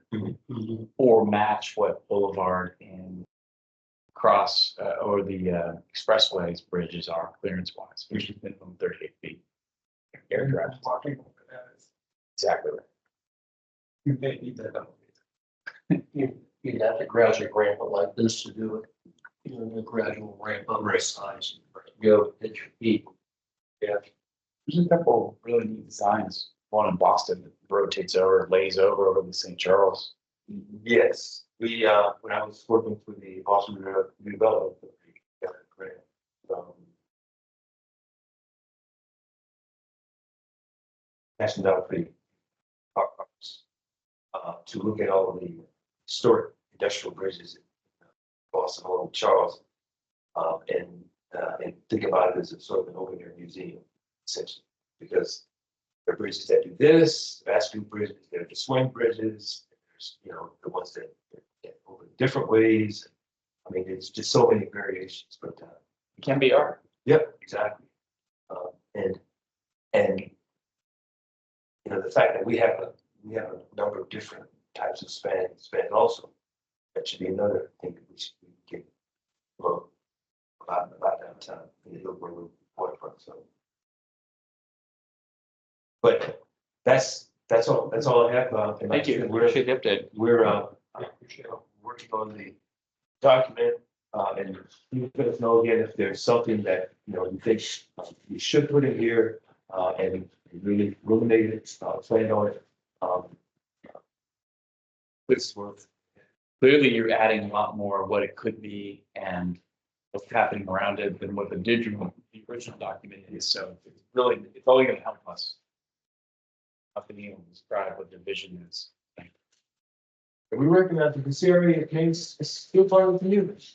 Speaker 2: Or match what Boulevard and cross or the expressways bridges are clearance wise, which is minimum 38 feet. Air drive. Exactly right.
Speaker 5: You may need that.
Speaker 10: You'd have to gradually ramp it like this to do it. A gradual ramp up the size. Go at your feet.
Speaker 2: Yeah. There's a couple really neat designs. One in Boston that rotates over, lays over the St. Charles.
Speaker 8: Yes, we, when I was working for the Boston Redevelopment, we got a grant from National Endowment for the Arts, to look at all of the historic industrial bridges in Boston along Charles, and think about it as a sort of an open air museum, essentially, because there are bridges that do this, bascule bridges, there are the swing bridges, there's, the ones that open different ways. I mean, it's just so many variations, but,
Speaker 2: It can be art.
Speaker 8: yep, exactly. And the fact that we have a number of different types of span also, that should be another thing that we should get about downtown in the Hillsborough waterfront. So, but that's all I have. And
Speaker 2: Thank you.
Speaker 8: we're
Speaker 2: Appreciate the update.
Speaker 8: we're working on the document, and you let us know again if there's something that you think we should put in here, and really ruminate it, plan on it. It's worth.
Speaker 2: Clearly, you're adding a lot more of what it could be and what's happening around it than what the original document is. So it's only going to help us. Up being able to describe what the vision is.
Speaker 8: And we recognize that this area is still part of the community.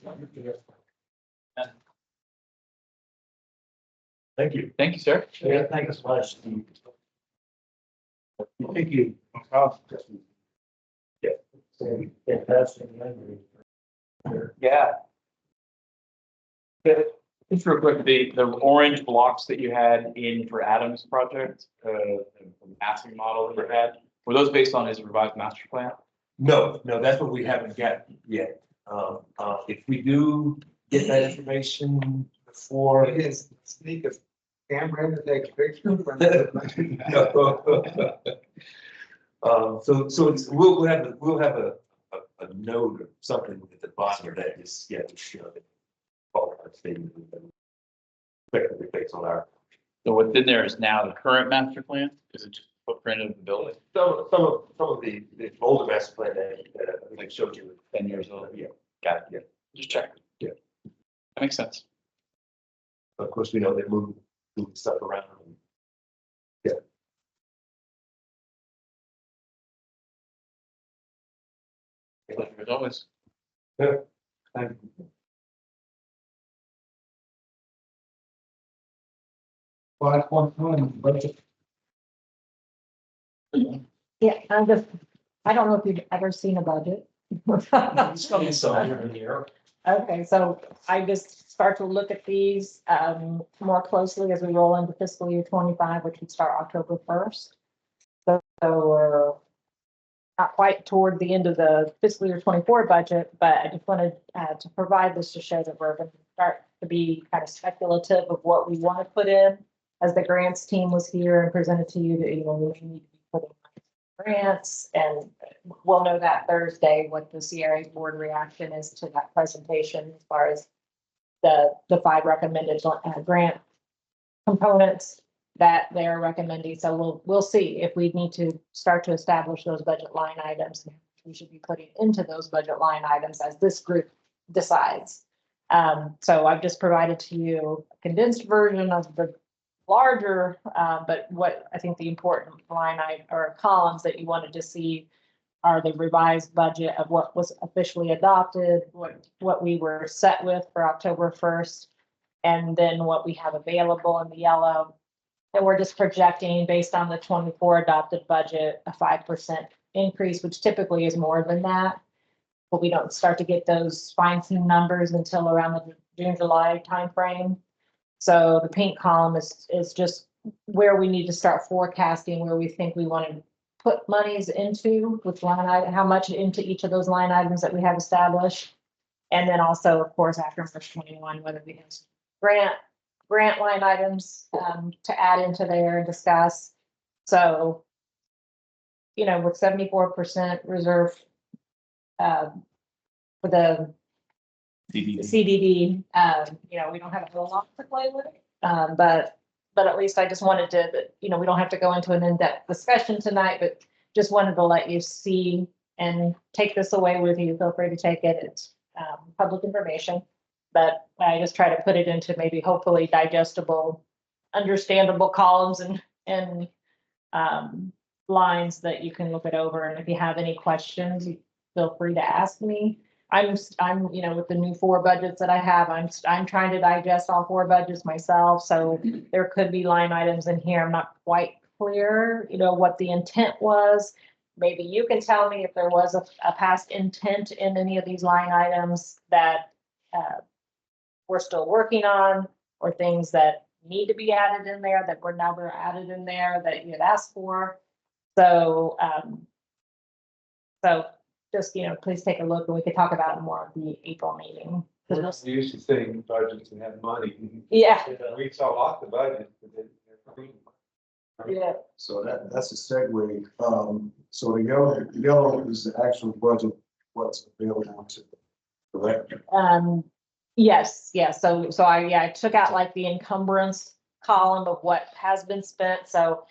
Speaker 8: Thank you.
Speaker 2: Thank you, sir.
Speaker 10: Yeah, thanks much, Steve.
Speaker 8: Thank you.
Speaker 10: Fantastic memory.
Speaker 2: Yeah. Just real quick, the orange blocks that you had in for Adam's project, the massing model that we had, were those based on his revised master plan?
Speaker 8: No, that's what we haven't got yet. If we do get that information before.
Speaker 1: Yes, sneak a camera in to take a picture.
Speaker 8: So we'll have a note or something at the bottom of that, just, just show it. Effectively based on our.
Speaker 2: So what's in there is now the current master plan? Is it just footprint of the building?
Speaker 8: Some of the older master plan that I think I showed you
Speaker 2: 10 years old?
Speaker 8: Yeah,
Speaker 2: Got it. Yeah. Just check.
Speaker 8: Yeah.
Speaker 2: That makes sense.
Speaker 8: of course, we know they're moving stuff around. Yeah.
Speaker 2: Pleasure as always.
Speaker 8: Yeah. Thank you.
Speaker 5: 5.1 budget.
Speaker 3: Yeah, I don't know if you've ever seen a budget.
Speaker 10: It's coming somewhere in here.
Speaker 3: Okay, so I just start to look at these more closely as we roll into fiscal year 25, which would start October 1st. So we're not quite toward the end of the fiscal year 24 budget, but I just wanted to provide this to show that we're going to start to be kind of speculative of what we want to put in. As the grants team was here and presented to you, that we need to be putting grants, and we'll know that Thursday what the CRA board reaction is to that presentation as far as the 5 recommended grant components that they're recommending. So we'll see if we need to start to establish those budget line items. We should be putting into those budget line items as this group decides. So I've just provided to you a condensed version of the larger, but what I think the important line item or columns that you wanted to see are the revised budget of what was officially adopted, what we were set with for October 1st, and then what we have available in the yellow. And we're just projecting based on the 24 adopted budget, a 5% increase, which typically is more than that. But we don't start to get those fine-tuned numbers until around the June, July timeframe. So the pink column is just where we need to start forecasting where we think we want to put monies into, which line item, how much into each of those line items that we have established. And then also, of course, after March 21, whether we have grant line items to add into there and discuss. So, you know, with 74% reserve for the CDD, you know, we don't have a whole lot to play with, but at least I just wanted to, you know, we don't have to go into an in-depth discussion tonight, but just wanted to let you see and take this away with you. Feel free to take it. It's public information, but I just try to put it into maybe hopefully digestible, understandable columns and lines that you can look it over. And if you have any questions, feel free to ask me. I'm, you know, with the new 4 budgets that I have, I'm trying to digest all 4 budgets myself. So there could be line items in here. I'm not quite clear, you know, what the intent was. Maybe you can tell me if there was a past intent in any of these line items that we're still working on, or things that need to be added in there that were never added in there that you had asked for. So, just, you know, please take a look and we could talk about it more at the April meeting.
Speaker 1: We're not used to saying budgets and have money.
Speaker 3: Yeah.
Speaker 1: We saw lots of budgets, but
Speaker 3: Yeah.
Speaker 9: So that's a segue. So the yellow is the actual budget, what's available to the director.
Speaker 3: Yes. So I took out like the encumbrance column of what has been spent. So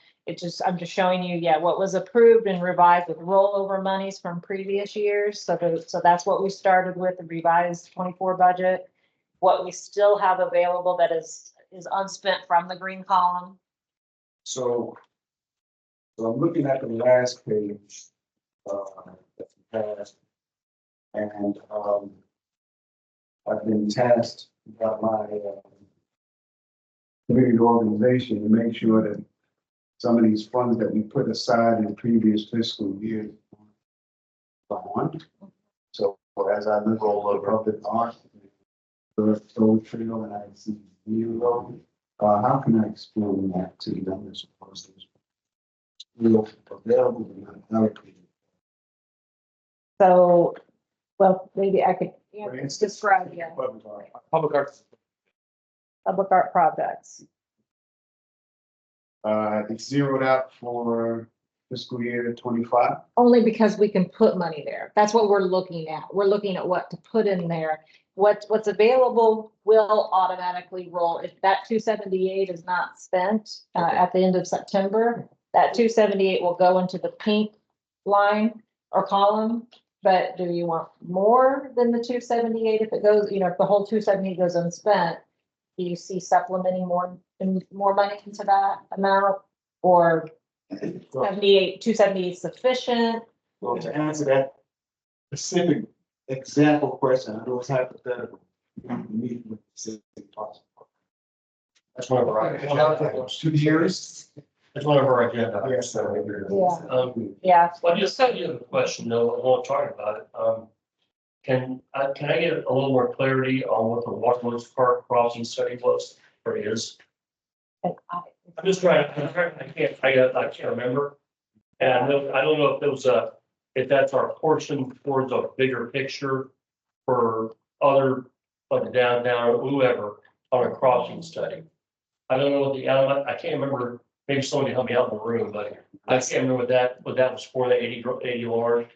Speaker 3: I'm just showing you, what was approved and revised with rollover monies from previous years. So that's what we started with, the revised 24 budget. What we still have available that is unspent from the green column.
Speaker 9: So I'm looking at the last page, that you passed, and, I've been tasked by my, community organization to make sure that some of these funds that we put aside in previous fiscal years on. So as I look over public art, the Soul Trail, and I see zero, how can I explain that to them as opposed to real available and not allocated?
Speaker 3: So, well, maybe I could
Speaker 9: For instance,
Speaker 3: describe,
Speaker 2: Public arts.
Speaker 3: public art projects.
Speaker 9: It's zeroed out for fiscal year 25.
Speaker 3: Only because we can put money there. That's what we're looking at. We're looking at what to put in there. What's available will automatically roll. If that 278 is not spent at the end of September, that 278 will go into the pink line or column. But do you want more than the 278 if it goes, you know, if the whole 278 goes unspent? Do you see supplementing more money into that amount, or 278 sufficient?
Speaker 9: Well, to answer that specific example question, I know it's hypothetical. Meet with the city possible.
Speaker 10: That's one of our.
Speaker 9: 2 years.
Speaker 10: That's one of our agenda.
Speaker 9: Yes, sir.
Speaker 3: Yeah.
Speaker 10: Well, just, you have a question though, I won't talk about it. can I get a little more clarity on what the Waterworks Park crossing study was or is? I'm just trying, I can't remember. And I don't know if it was if that's our portion towards a bigger picture for other, like downtown or whoever on a crossing study. I don't know what the element, I can't remember, maybe somebody help me out in the room, but I can't remember what that was for, the 80 large.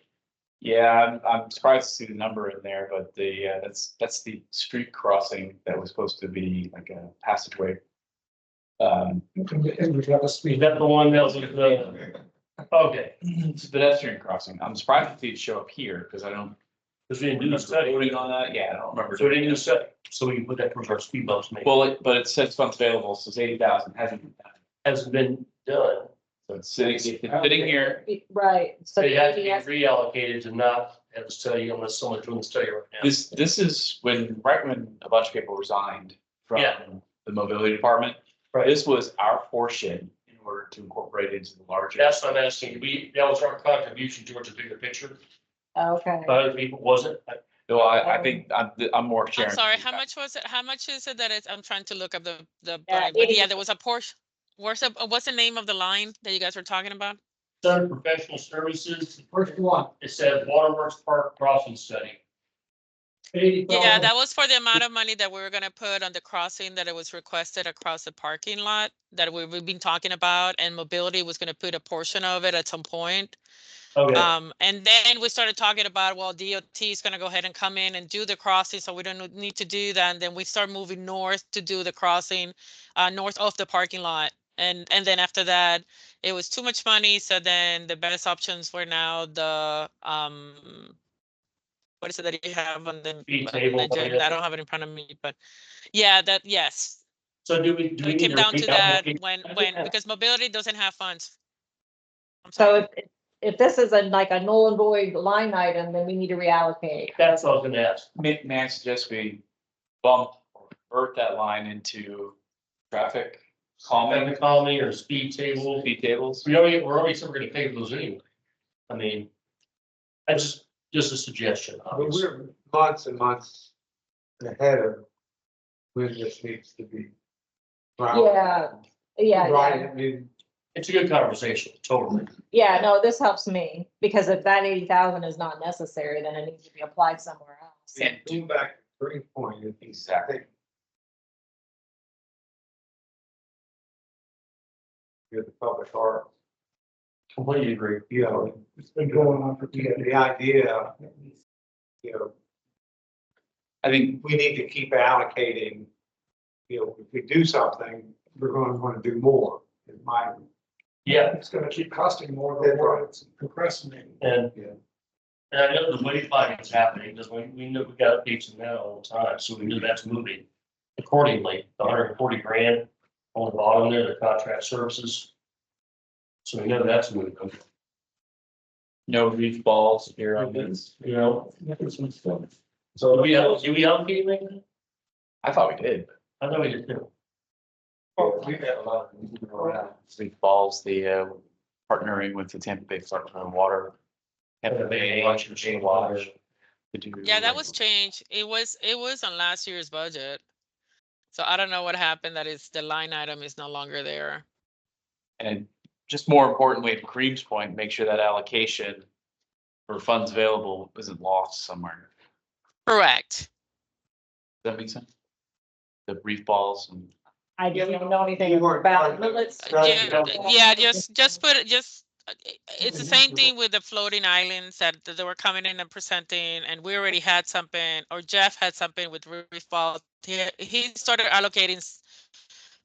Speaker 2: Yeah, I'm surprised to see the number in there, but that's the street crossing that was supposed to be like a passageway.
Speaker 5: And we have a speed.
Speaker 10: Is that the one that was the, okay,
Speaker 2: It's a pedestrian crossing. I'm surprised to see it show up here because I don't
Speaker 10: because we didn't do the
Speaker 2: remember
Speaker 10: study.
Speaker 2: voting on that. Yeah, I don't remember.
Speaker 10: So we didn't do the study, so we can put that towards our speed bumps maybe.
Speaker 2: Well, but it says funds available, so it's 80,000, hasn't been done.
Speaker 10: Hasn't been done.
Speaker 2: So it's sitting here.
Speaker 3: Right, so.
Speaker 10: It has to be
Speaker 3: yes,
Speaker 10: reallocated to not have a study unless someone's doing the study right now.
Speaker 2: This is right when a bunch of people resigned from
Speaker 10: Yeah.
Speaker 2: the mobility department.
Speaker 10: Right.
Speaker 2: This was our portion in order to incorporate it into the larger.
Speaker 10: That's what I'm asking. That was our contribution towards a bigger picture.
Speaker 3: Okay,
Speaker 10: By other people, wasn't it?
Speaker 2: So I think I'm more
Speaker 4: I'm
Speaker 2: sharing.
Speaker 4: sorry, how much was it? How much is it that it's, I'm trying to look up the,
Speaker 3: Yeah,
Speaker 4: but yeah,
Speaker 3: 80.
Speaker 4: there was a portion. What's the name of the line that you guys were talking about?
Speaker 10: Center Professional Services,
Speaker 5: The first one.
Speaker 10: it says Waterworks Park Crossing Study.
Speaker 5: 80,000.
Speaker 4: Yeah, that was for the amount of money that we were gonna put on the crossing that it was requested across the parking lot that we've been talking about, and mobility was gonna put a portion of it at some point.
Speaker 10: Okay,
Speaker 4: And then we started talking about, well, DOT is gonna go ahead and come in and do the crossing, so we don't need to do that. And then we start moving north to do the crossing, north of the parking lot. And then after that, it was too much money. So then the best options were now the, what is it that you have on the
Speaker 10: Speed
Speaker 4: on
Speaker 10: table,
Speaker 4: the agenda?
Speaker 10: yeah.
Speaker 4: I don't have it in front of me, but yeah, yes.
Speaker 10: so do we
Speaker 4: So it
Speaker 10: need
Speaker 4: came
Speaker 10: to
Speaker 4: down to that
Speaker 10: reallocate?
Speaker 4: because mobility doesn't have funds. I'm
Speaker 3: so
Speaker 4: sorry.
Speaker 3: if this is like a null and void line item, then we need to reallocate.
Speaker 10: That's what I was gonna ask.
Speaker 2: May I suggest we bump or convert that line into traffic calming
Speaker 10: Colony or speed table.
Speaker 2: speed tables?
Speaker 10: We're already still gonna pay for those anyway. I mean, that's just a suggestion.
Speaker 1: But
Speaker 10: obviously.
Speaker 1: we're months and months ahead of when this needs to be.
Speaker 3: Yeah, yeah,
Speaker 1: Right,
Speaker 3: yeah.
Speaker 1: I mean,
Speaker 10: It's a good conversation, totally.
Speaker 3: Yeah, no, this helps me, because if that 80,000 is not necessary, then it needs to be applied somewhere else.
Speaker 2: Yeah.
Speaker 1: going back to Green's point, it's
Speaker 2: Exactly.
Speaker 1: You're the public art,
Speaker 10: Completely agree.
Speaker 1: you know,
Speaker 5: It's been going on for two years.
Speaker 1: the idea, you know,
Speaker 2: I think
Speaker 1: we need to keep allocating. You know, if we do something, we're going to want to do more, in my.
Speaker 10: Yeah,
Speaker 5: It's gonna keep costing more the more it's procrastinating.
Speaker 10: and.
Speaker 1: Yeah.
Speaker 10: And I know the wayfinding is happening, because we know we got updates in that all the time, so we know that's moving accordingly. The 140 grand on the bottom there, the contract services. So we know that's moving,
Speaker 2: no reef balls here on this.
Speaker 10: you know,
Speaker 5: So
Speaker 10: do we allocate anything?
Speaker 2: I thought we did.
Speaker 10: I know we did too.
Speaker 1: We've had a lot of.
Speaker 2: Reef balls, the partnering with the Tampa Bay Department of Water. Tampa Bay
Speaker 10: Watch
Speaker 2: Water. To do.
Speaker 4: Yeah, that was changed. It was on last year's budget. So I don't know what happened. That is, the line item is no longer there.
Speaker 2: And just more importantly, to Kareem's point, make sure that allocation for funds available isn't lost somewhere.
Speaker 4: Correct.
Speaker 2: Does that make sense? The reef balls and.
Speaker 3: I didn't know anything
Speaker 1: You weren't
Speaker 3: about
Speaker 1: part
Speaker 3: it,
Speaker 1: of
Speaker 3: but
Speaker 1: it.
Speaker 3: let's.
Speaker 4: Yeah, just put it, it's the same thing with the floating islands that they were coming in and presenting, and we already had something, or Jeff had something with reef balls. He started allocating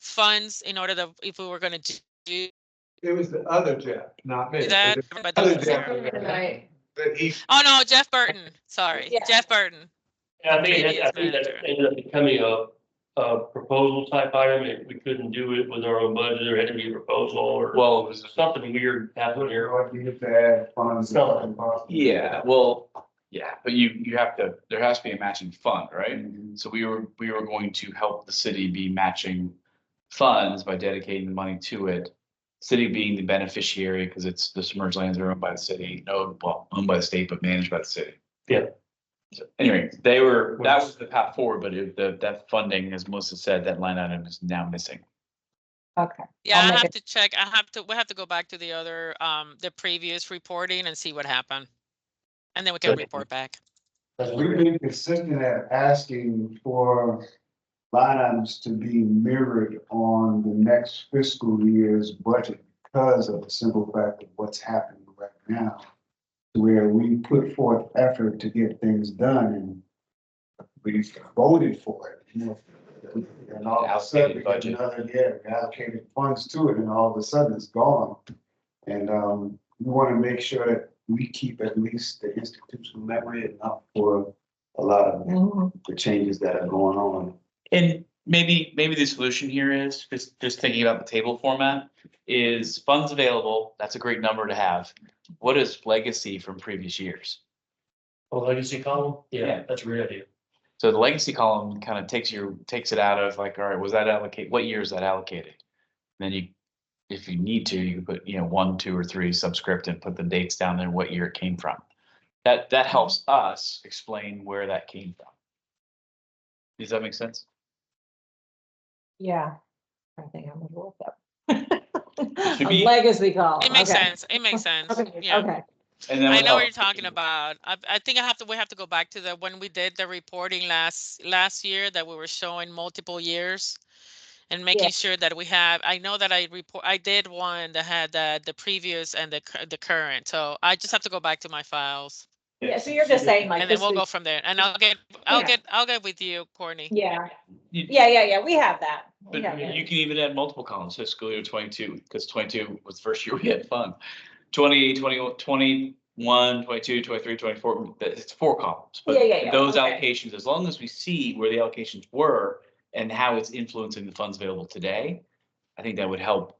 Speaker 4: funds in order to, if we were gonna do
Speaker 1: It was the other Jeff, not me.
Speaker 4: that. But
Speaker 1: Other
Speaker 4: those
Speaker 1: Jeff.
Speaker 4: are-
Speaker 3: Right.
Speaker 1: That he,
Speaker 4: Oh, no, Jeff Burton, sorry,
Speaker 3: Yeah.
Speaker 4: Jeff Burton.
Speaker 10: Yeah, I think
Speaker 4: Previous
Speaker 10: that
Speaker 4: manager.
Speaker 10: ended up becoming a proposal type item, if we couldn't do it with our own budget, there had to be a proposal or
Speaker 2: Well, it was.
Speaker 10: something weird happened here.
Speaker 9: You have to add funds.
Speaker 10: Something.
Speaker 2: Yeah, well, yeah, but you have to, there has to be a matching fund, right? So we were going to help the city be matching funds by dedicating the money to it. City being the beneficiary, because it's the submerged lands are owned by the city, no, well, owned by the state, but managed by the city.
Speaker 10: Yeah.
Speaker 2: So anyway, that was the path forward, but that funding, as Melissa said, that line item is now missing.
Speaker 3: Okay.
Speaker 4: Yeah,
Speaker 3: I'll
Speaker 4: I
Speaker 3: make
Speaker 4: have
Speaker 3: it-
Speaker 4: to check. We have to go back to the other, the previous reporting and see what happened. And then we can report back.
Speaker 9: We've been consistent at asking for line items to be mirrored on the next fiscal year's budget because of the simple fact of what's happening right now. Where we put forth effort to get things done and we voted for it, you know. And all of a sudden, we get another, we allocated funds to it and all of a sudden it's gone. And we want to make sure that we keep at least the institutional memory enough for a lot of
Speaker 3: Mhm.
Speaker 9: the changes that are going on.
Speaker 2: And maybe the solution here is just thinking about the table format is funds available. That's a great number to have. What is legacy from previous years?
Speaker 10: Oh, legacy column?
Speaker 2: Yeah.
Speaker 10: Yeah, that's a great idea.
Speaker 2: So the legacy column kind of takes it out of like, all right, was that allocate? What year is that allocated? And then if you need to, you can put, 1, 2, or 3 subscript and put the dates down there, what year it came from. That helps us explain where that came from. Does that make sense?
Speaker 3: Yeah. I think I'm gonna look up.
Speaker 2: should
Speaker 3: A
Speaker 2: be-
Speaker 3: legacy call.
Speaker 4: It makes
Speaker 3: Okay.
Speaker 4: sense. It makes sense.
Speaker 3: Okay,
Speaker 4: Yeah.
Speaker 3: okay.
Speaker 2: And then
Speaker 4: I
Speaker 2: what
Speaker 4: know what
Speaker 2: else?
Speaker 4: you're talking about. I think we have to go back to when we did the reporting last year that we were showing multiple years and making sure that we have, I know that I did one that had the previous and the current. So I just have to go back to my files
Speaker 3: Yeah, so you're just saying like.
Speaker 4: and then
Speaker 3: this
Speaker 4: we'll
Speaker 3: week-
Speaker 4: go from there. And I'll get with you, Courtney.
Speaker 3: Yeah,
Speaker 2: You-
Speaker 3: yeah, we have that. We
Speaker 2: But
Speaker 3: have that.
Speaker 2: you can even add multiple columns, fiscal year 22, because 22 was the first year we had fun. 20, 21, 21, 22, 23, 24, it's 4 columns. But
Speaker 3: Yeah,
Speaker 2: those
Speaker 3: okay.
Speaker 2: allocations, as long as we see where the allocations were and how it's influencing the funds available today, I think that would help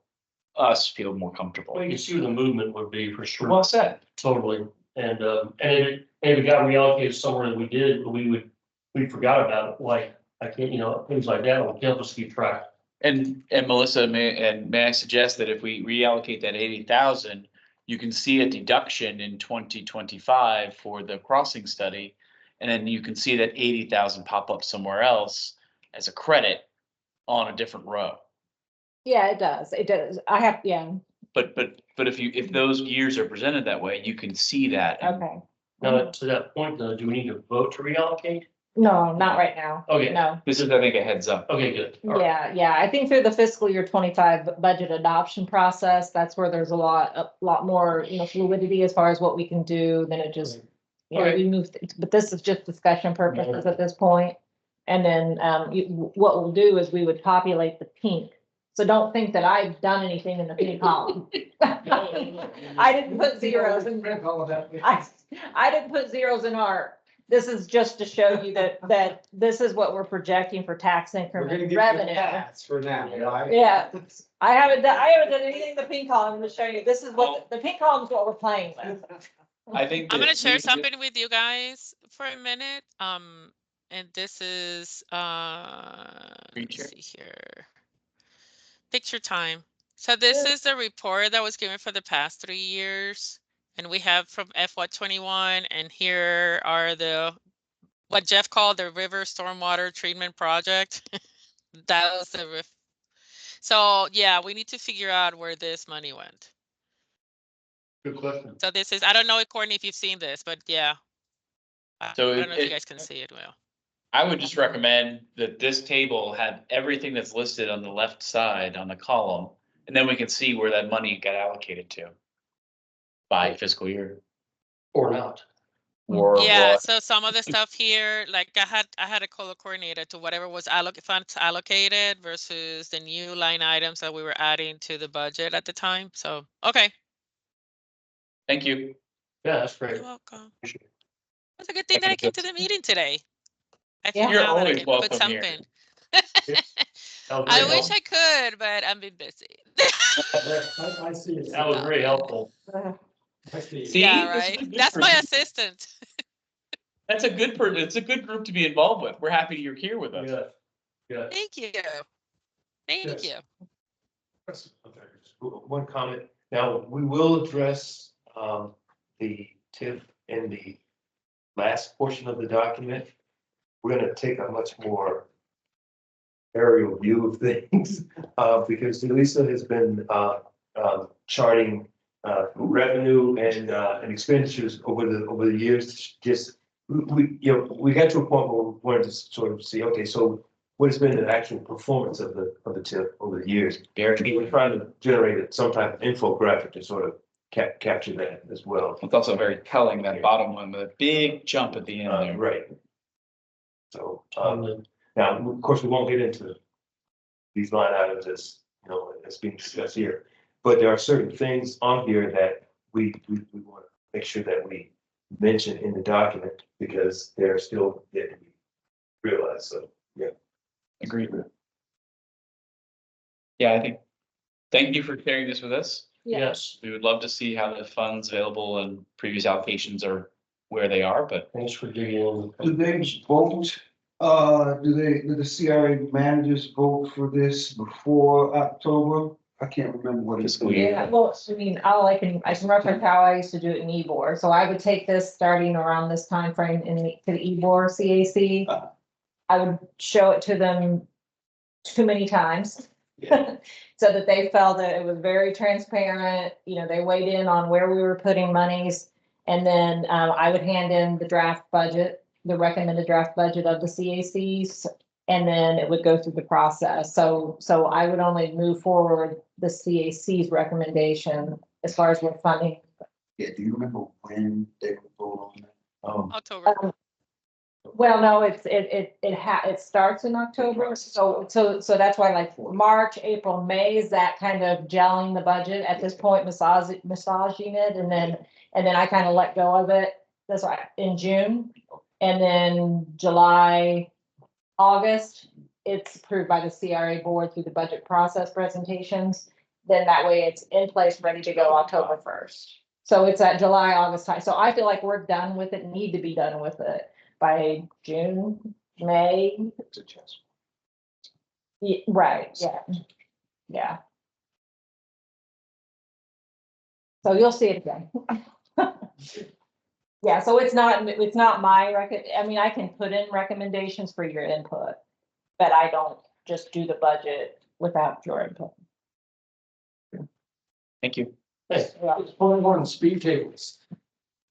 Speaker 2: us feel more comfortable.
Speaker 10: Well, you can see where the movement would be for sure.
Speaker 2: Well said.
Speaker 10: Totally. And if it got reallocated somewhere that we did, we forgot about it, like, I can't, things like that will help us keep track.
Speaker 2: And Melissa, may I suggest that if we reallocate that 80,000, you can see a deduction in 2025 for the crossing study. And then you can see that 80,000 pop up somewhere else as a credit on a different row.
Speaker 3: Yeah, it does. It does. I have, yeah,
Speaker 2: But if those years are presented that way, you can see that.
Speaker 3: okay.
Speaker 10: Now, to that point, though, do we need to vote to reallocate?
Speaker 3: No, not right now.
Speaker 10: Okay.
Speaker 3: No.
Speaker 2: This is, I think, a heads up.
Speaker 10: Okay, good. All right.
Speaker 3: Yeah, I think through the fiscal year 25 budget adoption process, that's where there's a lot more, fluidity as far as what we can do, then it just,
Speaker 10: Okay.
Speaker 3: we move, but this is just discussion purposes at this point. And then, what we'll do is we would populate the pink. So don't think that I've done anything in the pink column. I didn't put zeros in, I didn't put zeros in art. This is just to show you that this is what we're projecting for tax
Speaker 1: We're gonna
Speaker 3: increment
Speaker 1: get
Speaker 3: revenue.
Speaker 1: the for now, right?
Speaker 3: Yeah, I haven't done anything in the pink column to show you. This is what, the pink column is what we're playing with.
Speaker 2: I think.
Speaker 4: I'm
Speaker 2: that
Speaker 4: gonna share
Speaker 2: we-
Speaker 4: something with you guys for a minute. And this is
Speaker 2: Screen
Speaker 4: let's
Speaker 2: share.
Speaker 4: see here. Picture time. So this is the report that was given for the past 3 years. And we have from FY21, and here are what Jeff called the river stormwater treatment project. That was the So yeah, we need to figure out where this money went.
Speaker 8: Good question.
Speaker 4: So this is, I don't know, Courtney, if you've seen this, but yeah.
Speaker 2: So
Speaker 4: I don't know if you
Speaker 2: it-
Speaker 4: guys can see it well.
Speaker 2: I would just recommend that this table had everything that's listed on the left side on the column, and then we can see where that money got allocated to by fiscal year.
Speaker 10: Or not.
Speaker 2: Or
Speaker 4: Yeah,
Speaker 2: what.
Speaker 4: so some of the stuff here, like I had a color coordinated to whatever was funds allocated versus the new line items that we were adding to the budget at the time. So, okay,
Speaker 2: Thank you.
Speaker 10: Yeah, that's great.
Speaker 4: you're welcome. It's a good thing that I came to the meeting today. I
Speaker 3: Yeah.
Speaker 4: figured
Speaker 2: You're
Speaker 4: out that I
Speaker 2: always
Speaker 4: can put
Speaker 2: welcome here.
Speaker 4: something.
Speaker 10: That was
Speaker 4: I
Speaker 10: very
Speaker 4: wish
Speaker 10: helpful.
Speaker 4: I could, but I've been busy.
Speaker 5: I see it.
Speaker 10: That was very helpful.
Speaker 5: I see it.
Speaker 2: See?
Speaker 4: Yeah,
Speaker 2: This is
Speaker 4: right.
Speaker 2: a good
Speaker 4: That's my
Speaker 2: person.
Speaker 4: assistant.
Speaker 2: That's a good it's a good group to be involved with. We're happy you're here with us.
Speaker 10: Yeah. Yeah.
Speaker 4: Thank you. Thank
Speaker 8: Yes.
Speaker 4: you.
Speaker 8: One comment. Now, we will address the TIF and the last portion of the document, we're gonna take a much more aerial view of things, because Lisa has been, charting, revenue and expenditures over the years. Just, we got to a point where we wanted to sort of see, okay, so what has been the actual performance of the tip over the years?
Speaker 2: Very.
Speaker 8: We're trying to generate some type of infographic to sort of capture that as well.
Speaker 2: It's also very telling, that bottom one, the big jump at the end there.
Speaker 8: Right. So, now, of course, we won't get into these line items as, as being discussed here. But there are certain things on here that we want to make sure that we mention in the document because they're still yet to be realized. So, yeah.
Speaker 2: Agreed. Yeah, I think, thank you for sharing this with us.
Speaker 10: Yes,
Speaker 2: We would love to see how the funds available and previous allocations are where they are, but
Speaker 10: thanks for digging in.
Speaker 9: Do they vote, do the CRA managers vote for this before October? I can't remember what it's.
Speaker 2: Fiscal year.
Speaker 3: Yeah, well, I mean, I can reference how I used to do it in Ebor. So I would take this starting around this timeframe to the Ebor CAC. I would show it to them too many times. So that they felt that it was very transparent, they weighed in on where we were putting monies. And then I would hand in the draft budget, the recommended draft budget of the CACs. And then it would go through the process. So I would only move forward the CAC's recommendation as far as what funding.
Speaker 9: Yeah, do you remember when they would vote on that?
Speaker 4: October.
Speaker 3: Well, no, it starts in October, so that's why like March, April, May is that kind of gelling the budget at this point, massaging it, and then I kind of let go of it. That's why in June, and then July, August, it's approved by the CRA board through the budget process presentations. Then that way it's in place, ready to go October 1st. So it's at July, August time. So I feel like we're done with it, need to be done with it by June, May. Yeah, right, yeah. So you'll see it again. Yeah, so it's not my I mean, I can put in recommendations for your input, but I don't just do the budget without your input.
Speaker 2: thank you.
Speaker 10: Hey,
Speaker 3: Yeah.
Speaker 10: it's pulling on speed tables.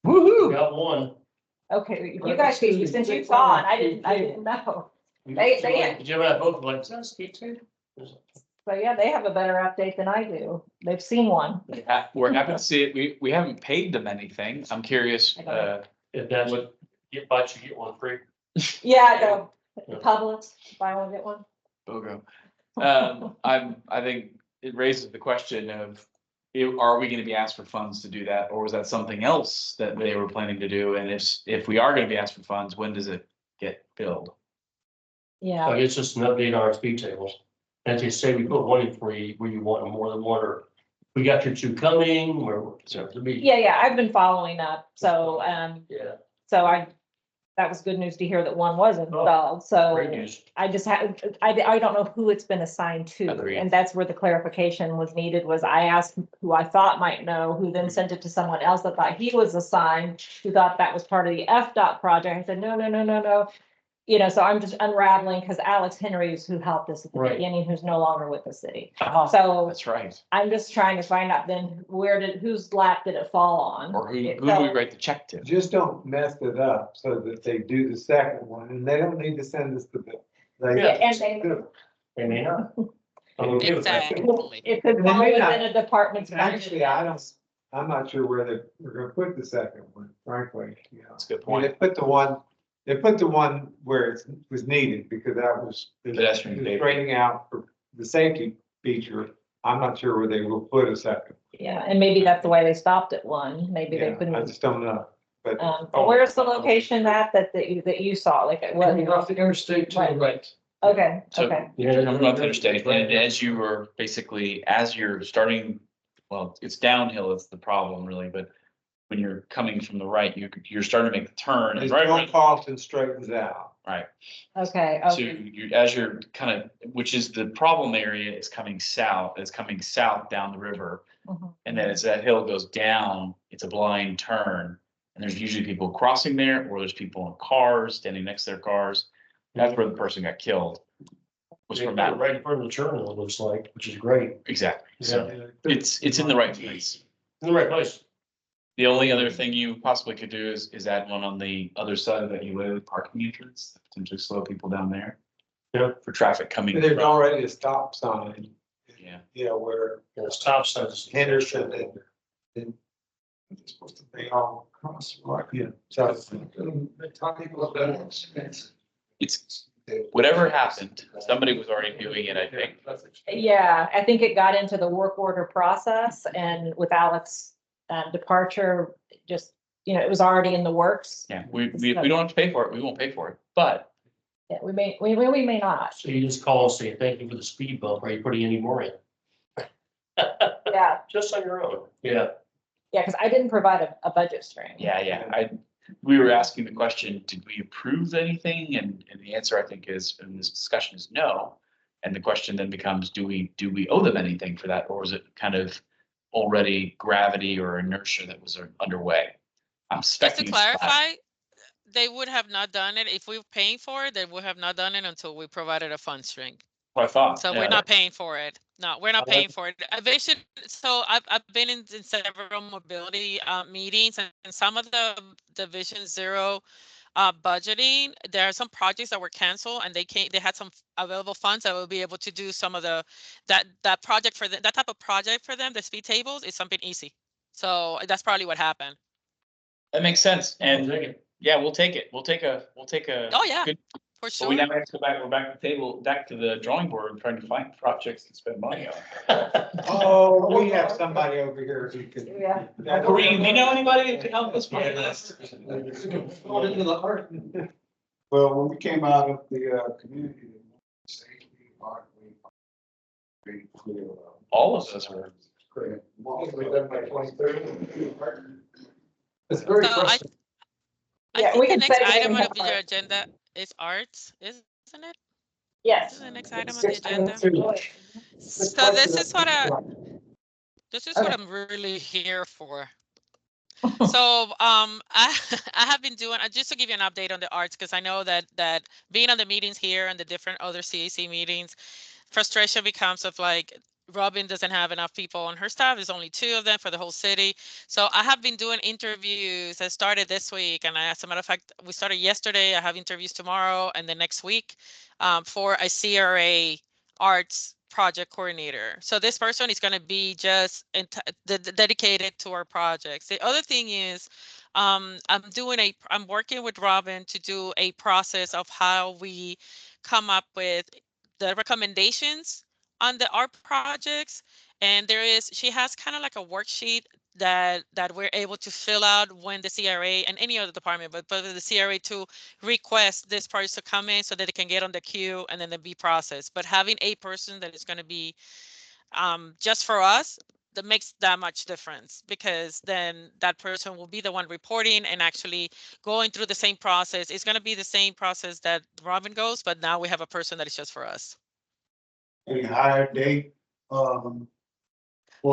Speaker 2: Woohoo!
Speaker 10: Got one.
Speaker 3: Okay, you guys, since you've gone, I didn't know.
Speaker 10: Did you ever have both like, is that a speed table?
Speaker 3: So yeah, they have a better update than I do. They've seen one.
Speaker 2: We're happy to see it. We haven't paid them anything. I'm curious,
Speaker 10: If that's what, you get one free.
Speaker 3: Yeah, the Publix, buy one, get one.
Speaker 2: BOGO. I think it raises the question of, are we gonna be asked for funds to do that, or was that something else that they were planning to do? And if we are gonna be asked for funds, when does it get billed?
Speaker 3: Yeah.
Speaker 10: So it's just an update on our speed tables. And they say we put one in free, where you want more than one, or we got your two coming, or so to me.
Speaker 3: Yeah, I've been following up. So,
Speaker 10: Yeah,
Speaker 3: so that was good news to hear that one was installed. So
Speaker 10: great news.
Speaker 3: I just had, I don't know who it's been assigned to.
Speaker 2: Agreed.
Speaker 3: And that's where the clarification was needed, was I asked who I thought might know, who then sent it to someone else that thought he was assigned, who thought that was part of the FDOT project. I said, no. So I'm just unraveling, because Alex Henry is who helped us at the
Speaker 10: Right.
Speaker 3: beginning, who's no longer with the city.
Speaker 2: Oh,
Speaker 3: So
Speaker 2: that's right.
Speaker 3: I'm just trying to find out then whose lap did it fall on?
Speaker 2: Or who
Speaker 3: It
Speaker 2: do we
Speaker 3: fell-
Speaker 2: write the check to?
Speaker 1: Just don't mess it up so that they do the second one, and they don't need to send us the bill. They-
Speaker 3: Yeah, and they,
Speaker 10: They may not. I'm okay with that.
Speaker 4: Exactly.
Speaker 3: it could
Speaker 1: They
Speaker 3: fall
Speaker 1: may
Speaker 3: within
Speaker 1: not.
Speaker 3: a department's budget.
Speaker 1: Actually, I'm not sure where we're gonna put the second one, frankly,
Speaker 2: That's a good
Speaker 1: I mean,
Speaker 2: point.
Speaker 1: they put the one where it was needed, because that was.
Speaker 2: Pedestrian
Speaker 1: it was
Speaker 2: safety.
Speaker 1: Draining out for the safety feature. I'm not sure where they will put a second.
Speaker 3: Yeah, and maybe that's the way they stopped at one. Maybe they
Speaker 1: Yeah,
Speaker 3: couldn't.
Speaker 1: I just don't know, but.
Speaker 3: Where's the location that you saw? Like,
Speaker 10: Running
Speaker 3: what?
Speaker 10: off the interstate to the right.
Speaker 3: Okay,
Speaker 2: So-
Speaker 3: okay.
Speaker 2: You're coming off the interstate, and as you were basically, as you're starting, well, it's downhill, it's the problem really, but when you're coming from the right, you're starting to make the turn, and
Speaker 1: As
Speaker 2: right,
Speaker 1: John Carlton straightens out.
Speaker 2: right.
Speaker 3: Okay,
Speaker 2: So
Speaker 3: okay.
Speaker 2: as you're kind of, which is the problem area, is coming south, down the river.
Speaker 3: Mhm.
Speaker 2: And then as that hill goes down, it's a blind turn. And there's usually people crossing there, or there's people in cars, standing next to their cars. That's where the person got killed. Was
Speaker 10: They
Speaker 2: from
Speaker 10: put it
Speaker 2: that,
Speaker 10: right in front of the terminal, it looks like, which is great.
Speaker 2: exactly. So it's in the right place.
Speaker 10: In the right place.
Speaker 2: The only other thing you possibly could do is add one on the other side of that UA parking entrance, potentially slow people down there.
Speaker 10: Yeah.
Speaker 2: For traffic coming.
Speaker 7: There's
Speaker 2: from-
Speaker 7: already a stop sign,
Speaker 2: Yeah,
Speaker 7: you know, where
Speaker 10: And the stop sign is.
Speaker 7: Henderson and it's supposed to be all across, right? Yeah. So.
Speaker 2: it's, whatever happened, somebody was already doing it, I think.
Speaker 3: Yeah, I think it got into the work order process and with Alex's departure, just, you know, it was already in the works.
Speaker 2: Yeah, if we don't have to pay for it, we won't pay for it, but
Speaker 3: Yeah, we may not.
Speaker 10: So you just call and say, thank you for the speed bump, are you putting any more in?
Speaker 3: Yeah,
Speaker 10: Just on your own. Yeah.
Speaker 3: yeah, because I didn't provide a budget stream.
Speaker 2: yeah, we were asking the question, did we approve anything? And the answer, I think, is, in this discussion, is no. And the question then becomes, do we owe them anything for that, or is it kind of already gravity or inertia that was underway? I'm
Speaker 4: Just to
Speaker 2: expecting. it's flat.
Speaker 4: clarify, they would have not done it if we were paying for it. They would have not done it until we provided a fund string.
Speaker 2: What I thought.
Speaker 4: So
Speaker 2: yeah.
Speaker 4: we're not paying for it. No, we're not
Speaker 10: I like
Speaker 4: paying for it. Vision. So I've been in several mobility meetings, and some of the Vision Zero budgeting. There are some projects that were canceled, and they had some available funds that will be able to do some of that project for that type of project for them. The speed tables is something easy. So that's probably what happened.
Speaker 2: That makes sense. And
Speaker 10: Take it.
Speaker 2: yeah, we'll take it. We'll take a.
Speaker 4: Oh yeah,
Speaker 2: good-
Speaker 4: for
Speaker 2: But we
Speaker 4: sure.
Speaker 2: now have to go back, we're back to the table, back to the drawing board and trying to find projects to spend money on.
Speaker 7: Oh, we have somebody over here who can.
Speaker 3: Yeah.
Speaker 2: Kareem, you know anybody who can help us with this?
Speaker 9: Well, when we came out of the community. Safety, very clear.
Speaker 2: All of us were.
Speaker 9: Great.
Speaker 7: It's very
Speaker 4: So
Speaker 9: frustrating.
Speaker 4: I
Speaker 3: Yeah,
Speaker 4: think
Speaker 3: we
Speaker 4: the
Speaker 3: can
Speaker 4: next
Speaker 3: say
Speaker 4: item
Speaker 3: we
Speaker 4: on
Speaker 3: have
Speaker 4: your
Speaker 3: art.
Speaker 4: agenda is arts, isn't it?
Speaker 3: Yes.
Speaker 4: This is the next item on the agenda. So this is what I'm really here for. So I I have been doing just to give you an update on the arts, because I know that being on the meetings here and the different other CAC meetings, frustration becomes of like Robin doesn't have enough people on her staff. There's only 2 of them for the whole city. So I have been doing interviews. I started this week, and as a matter of fact, we started yesterday. I have interviews tomorrow and the next week for a CRA arts project coordinator. So this person is going to be just dedicated to our projects. The other thing is I'm working with Robin to do a process of how we come up with the recommendations on the art projects. And she has kind of like a worksheet that we're able to fill out when the CRA and any other department, but the CRA to request this project to come in so that it can get on the queue and then they be processed. But having a person that is going to be just for us, that makes that much difference, because then that person will be the one reporting and actually going through the same process. It's going to be the same process that Robin goes, but now we have a person that is just for us.
Speaker 9: Any higher date, or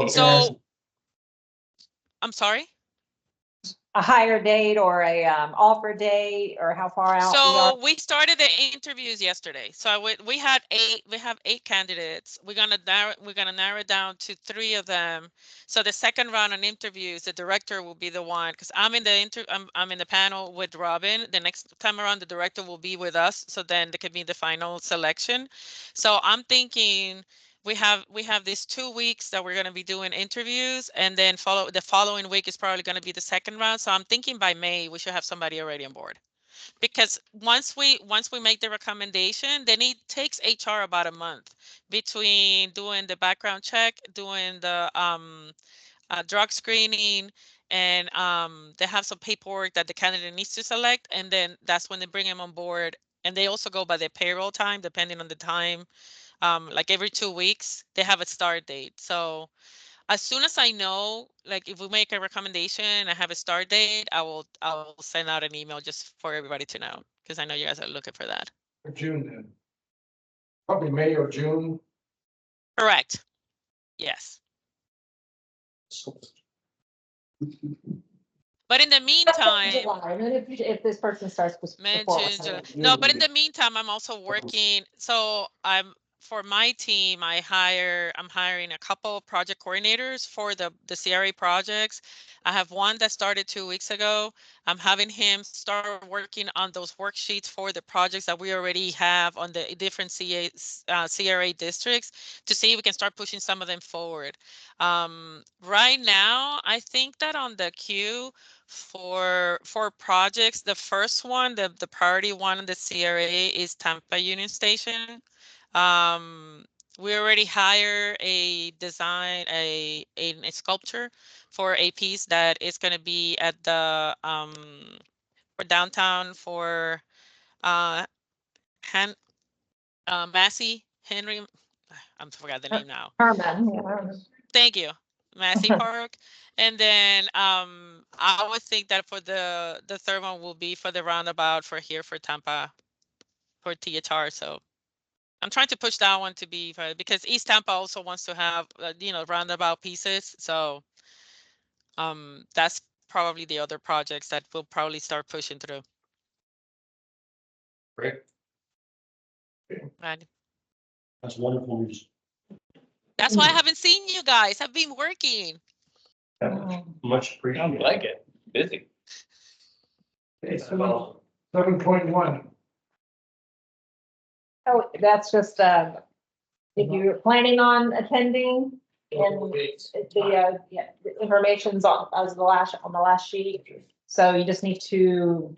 Speaker 4: So I'm sorry.
Speaker 3: A higher date or a offer date, or how far out?
Speaker 4: So we started the interviews yesterday. So we have 8 candidates. We're gonna narrow it down to 3 of them. So the second round of interviews, the director will be the one, because I'm in the panel with Robin. The next time around, the director will be with us. So then there could be the final selection. So I'm thinking we have these 2 weeks that we're going to be doing interviews, and then the following week is probably going to be the second round. So I'm thinking by May we should have somebody already on board, because once we make the recommendation, then it takes HR about a month between doing the background check, doing the drug screening, and they have some paperwork that the candidate needs to select, and then that's when they bring them on board. And they also go by their payroll time, depending on the time. Like every 2 weeks, they have a start date. So as soon as I know, like if we make a recommendation, I have a start date, I will send out an email just for everybody to know, because I know you guys are looking for that.
Speaker 5: For June then. Probably May or June.
Speaker 4: Correct. Yes. But in the meantime,
Speaker 3: July, and then if this person starts. before,
Speaker 4: mentioned, no, but in the meantime, I'm also working. So for my team, I'm hiring a couple of project coordinators for the CRA projects. I have one that started 2 weeks ago. I'm having him start working on those worksheets for the projects that we already have on the different CRA districts to see if we can start pushing some of them forward. Right now, I think that on the queue for projects, the first one, the priority one in the CRA is Tampa Union Station. We already hired a design, a sculpture for a piece that is going to be at the for downtown for Massey Henry. I forgot the name now.
Speaker 3: Herman, yeah.
Speaker 4: Thank you, Massey Park. And then I would think that for the third one will be for the roundabout for here for Tampa for THR. So I'm trying to push that one to be because East Tampa also wants to have roundabout pieces. So that's probably the other projects that we'll probably start pushing through.
Speaker 10: Great.
Speaker 4: Right.
Speaker 10: That's wonderful news.
Speaker 4: That's why I haven't seen you guys. I've been working.
Speaker 10: Much
Speaker 2: I
Speaker 10: appreciated.
Speaker 2: like it. Busy.
Speaker 5: Okay, 7.1.
Speaker 3: Oh, that's just, if you're planning on attending, and the information's on the last sheet. So you just need to,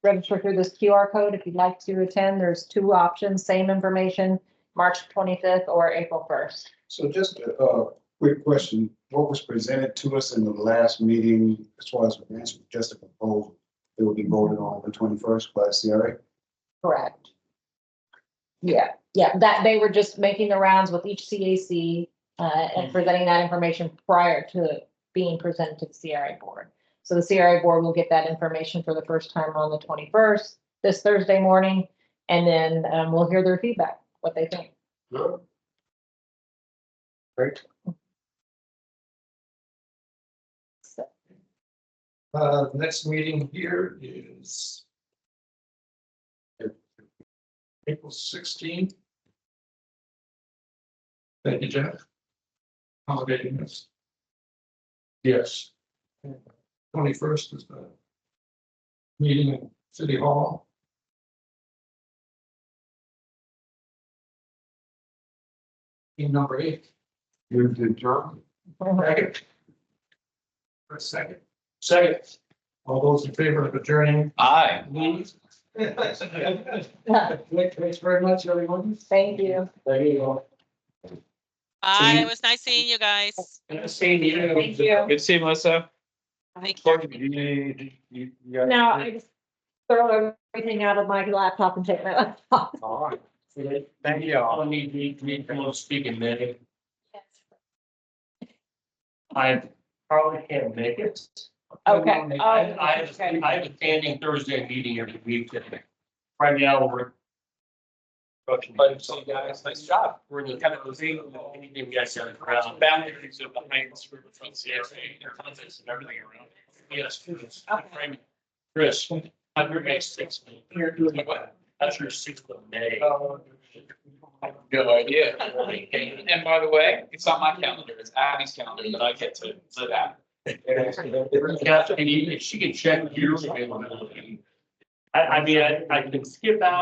Speaker 3: register through this QR code if you'd like to attend. There's 2 options, same information, March 25th or April 1st.
Speaker 9: So just a quick question, what was presented to us in the last meeting, as far as the answer, just a proposal, it will be voted on the 21st by CRA?
Speaker 3: Correct. Yeah, that they were just making the rounds with each CAC and presenting that information prior to being presented to the CRA board. So the CRA board will get that information for the first time on the 21st, this Thursday morning, and then we'll hear their feedback, what they think.
Speaker 10: Good. Great.
Speaker 5: Next meeting here is April 16th. Thank you, Jeff. Accommodating this.
Speaker 10: Yes.
Speaker 5: 21st is the meeting at City Hall. Meeting number 8.
Speaker 9: Move to adjourn.
Speaker 5: Second. For a second.
Speaker 10: Second.
Speaker 5: All those in favor of adjourning,
Speaker 2: Aye.
Speaker 5: please. Thanks very much, everyone.
Speaker 3: Thank you.
Speaker 10: There you go.
Speaker 4: Bye. It was nice seeing you guys.
Speaker 10: Nice seeing you.
Speaker 3: Thank you.
Speaker 2: Good to see you, Melissa.
Speaker 4: Thank you.
Speaker 3: No, I just throw everything out of my laptop and take my laptop.
Speaker 10: All right. Thank you. I'll need to come on speaking, man. I probably can't make it.
Speaker 3: Okay.
Speaker 10: I have a standing Thursday meeting every week. Right now, we're. But so guys, nice job. We're in the kind of thing, anything you guys said around boundaries of the heights for the CRA and context and everything around. Yes.
Speaker 3: Okay.
Speaker 10: Chris, I'm your May 6th. You're doing what? That's your 6th of May.
Speaker 2: No idea. And by the way, it's on my calendar. It's Abby's calendar that I get to live at.
Speaker 10: And she can check your availability. I mean, I can skip out.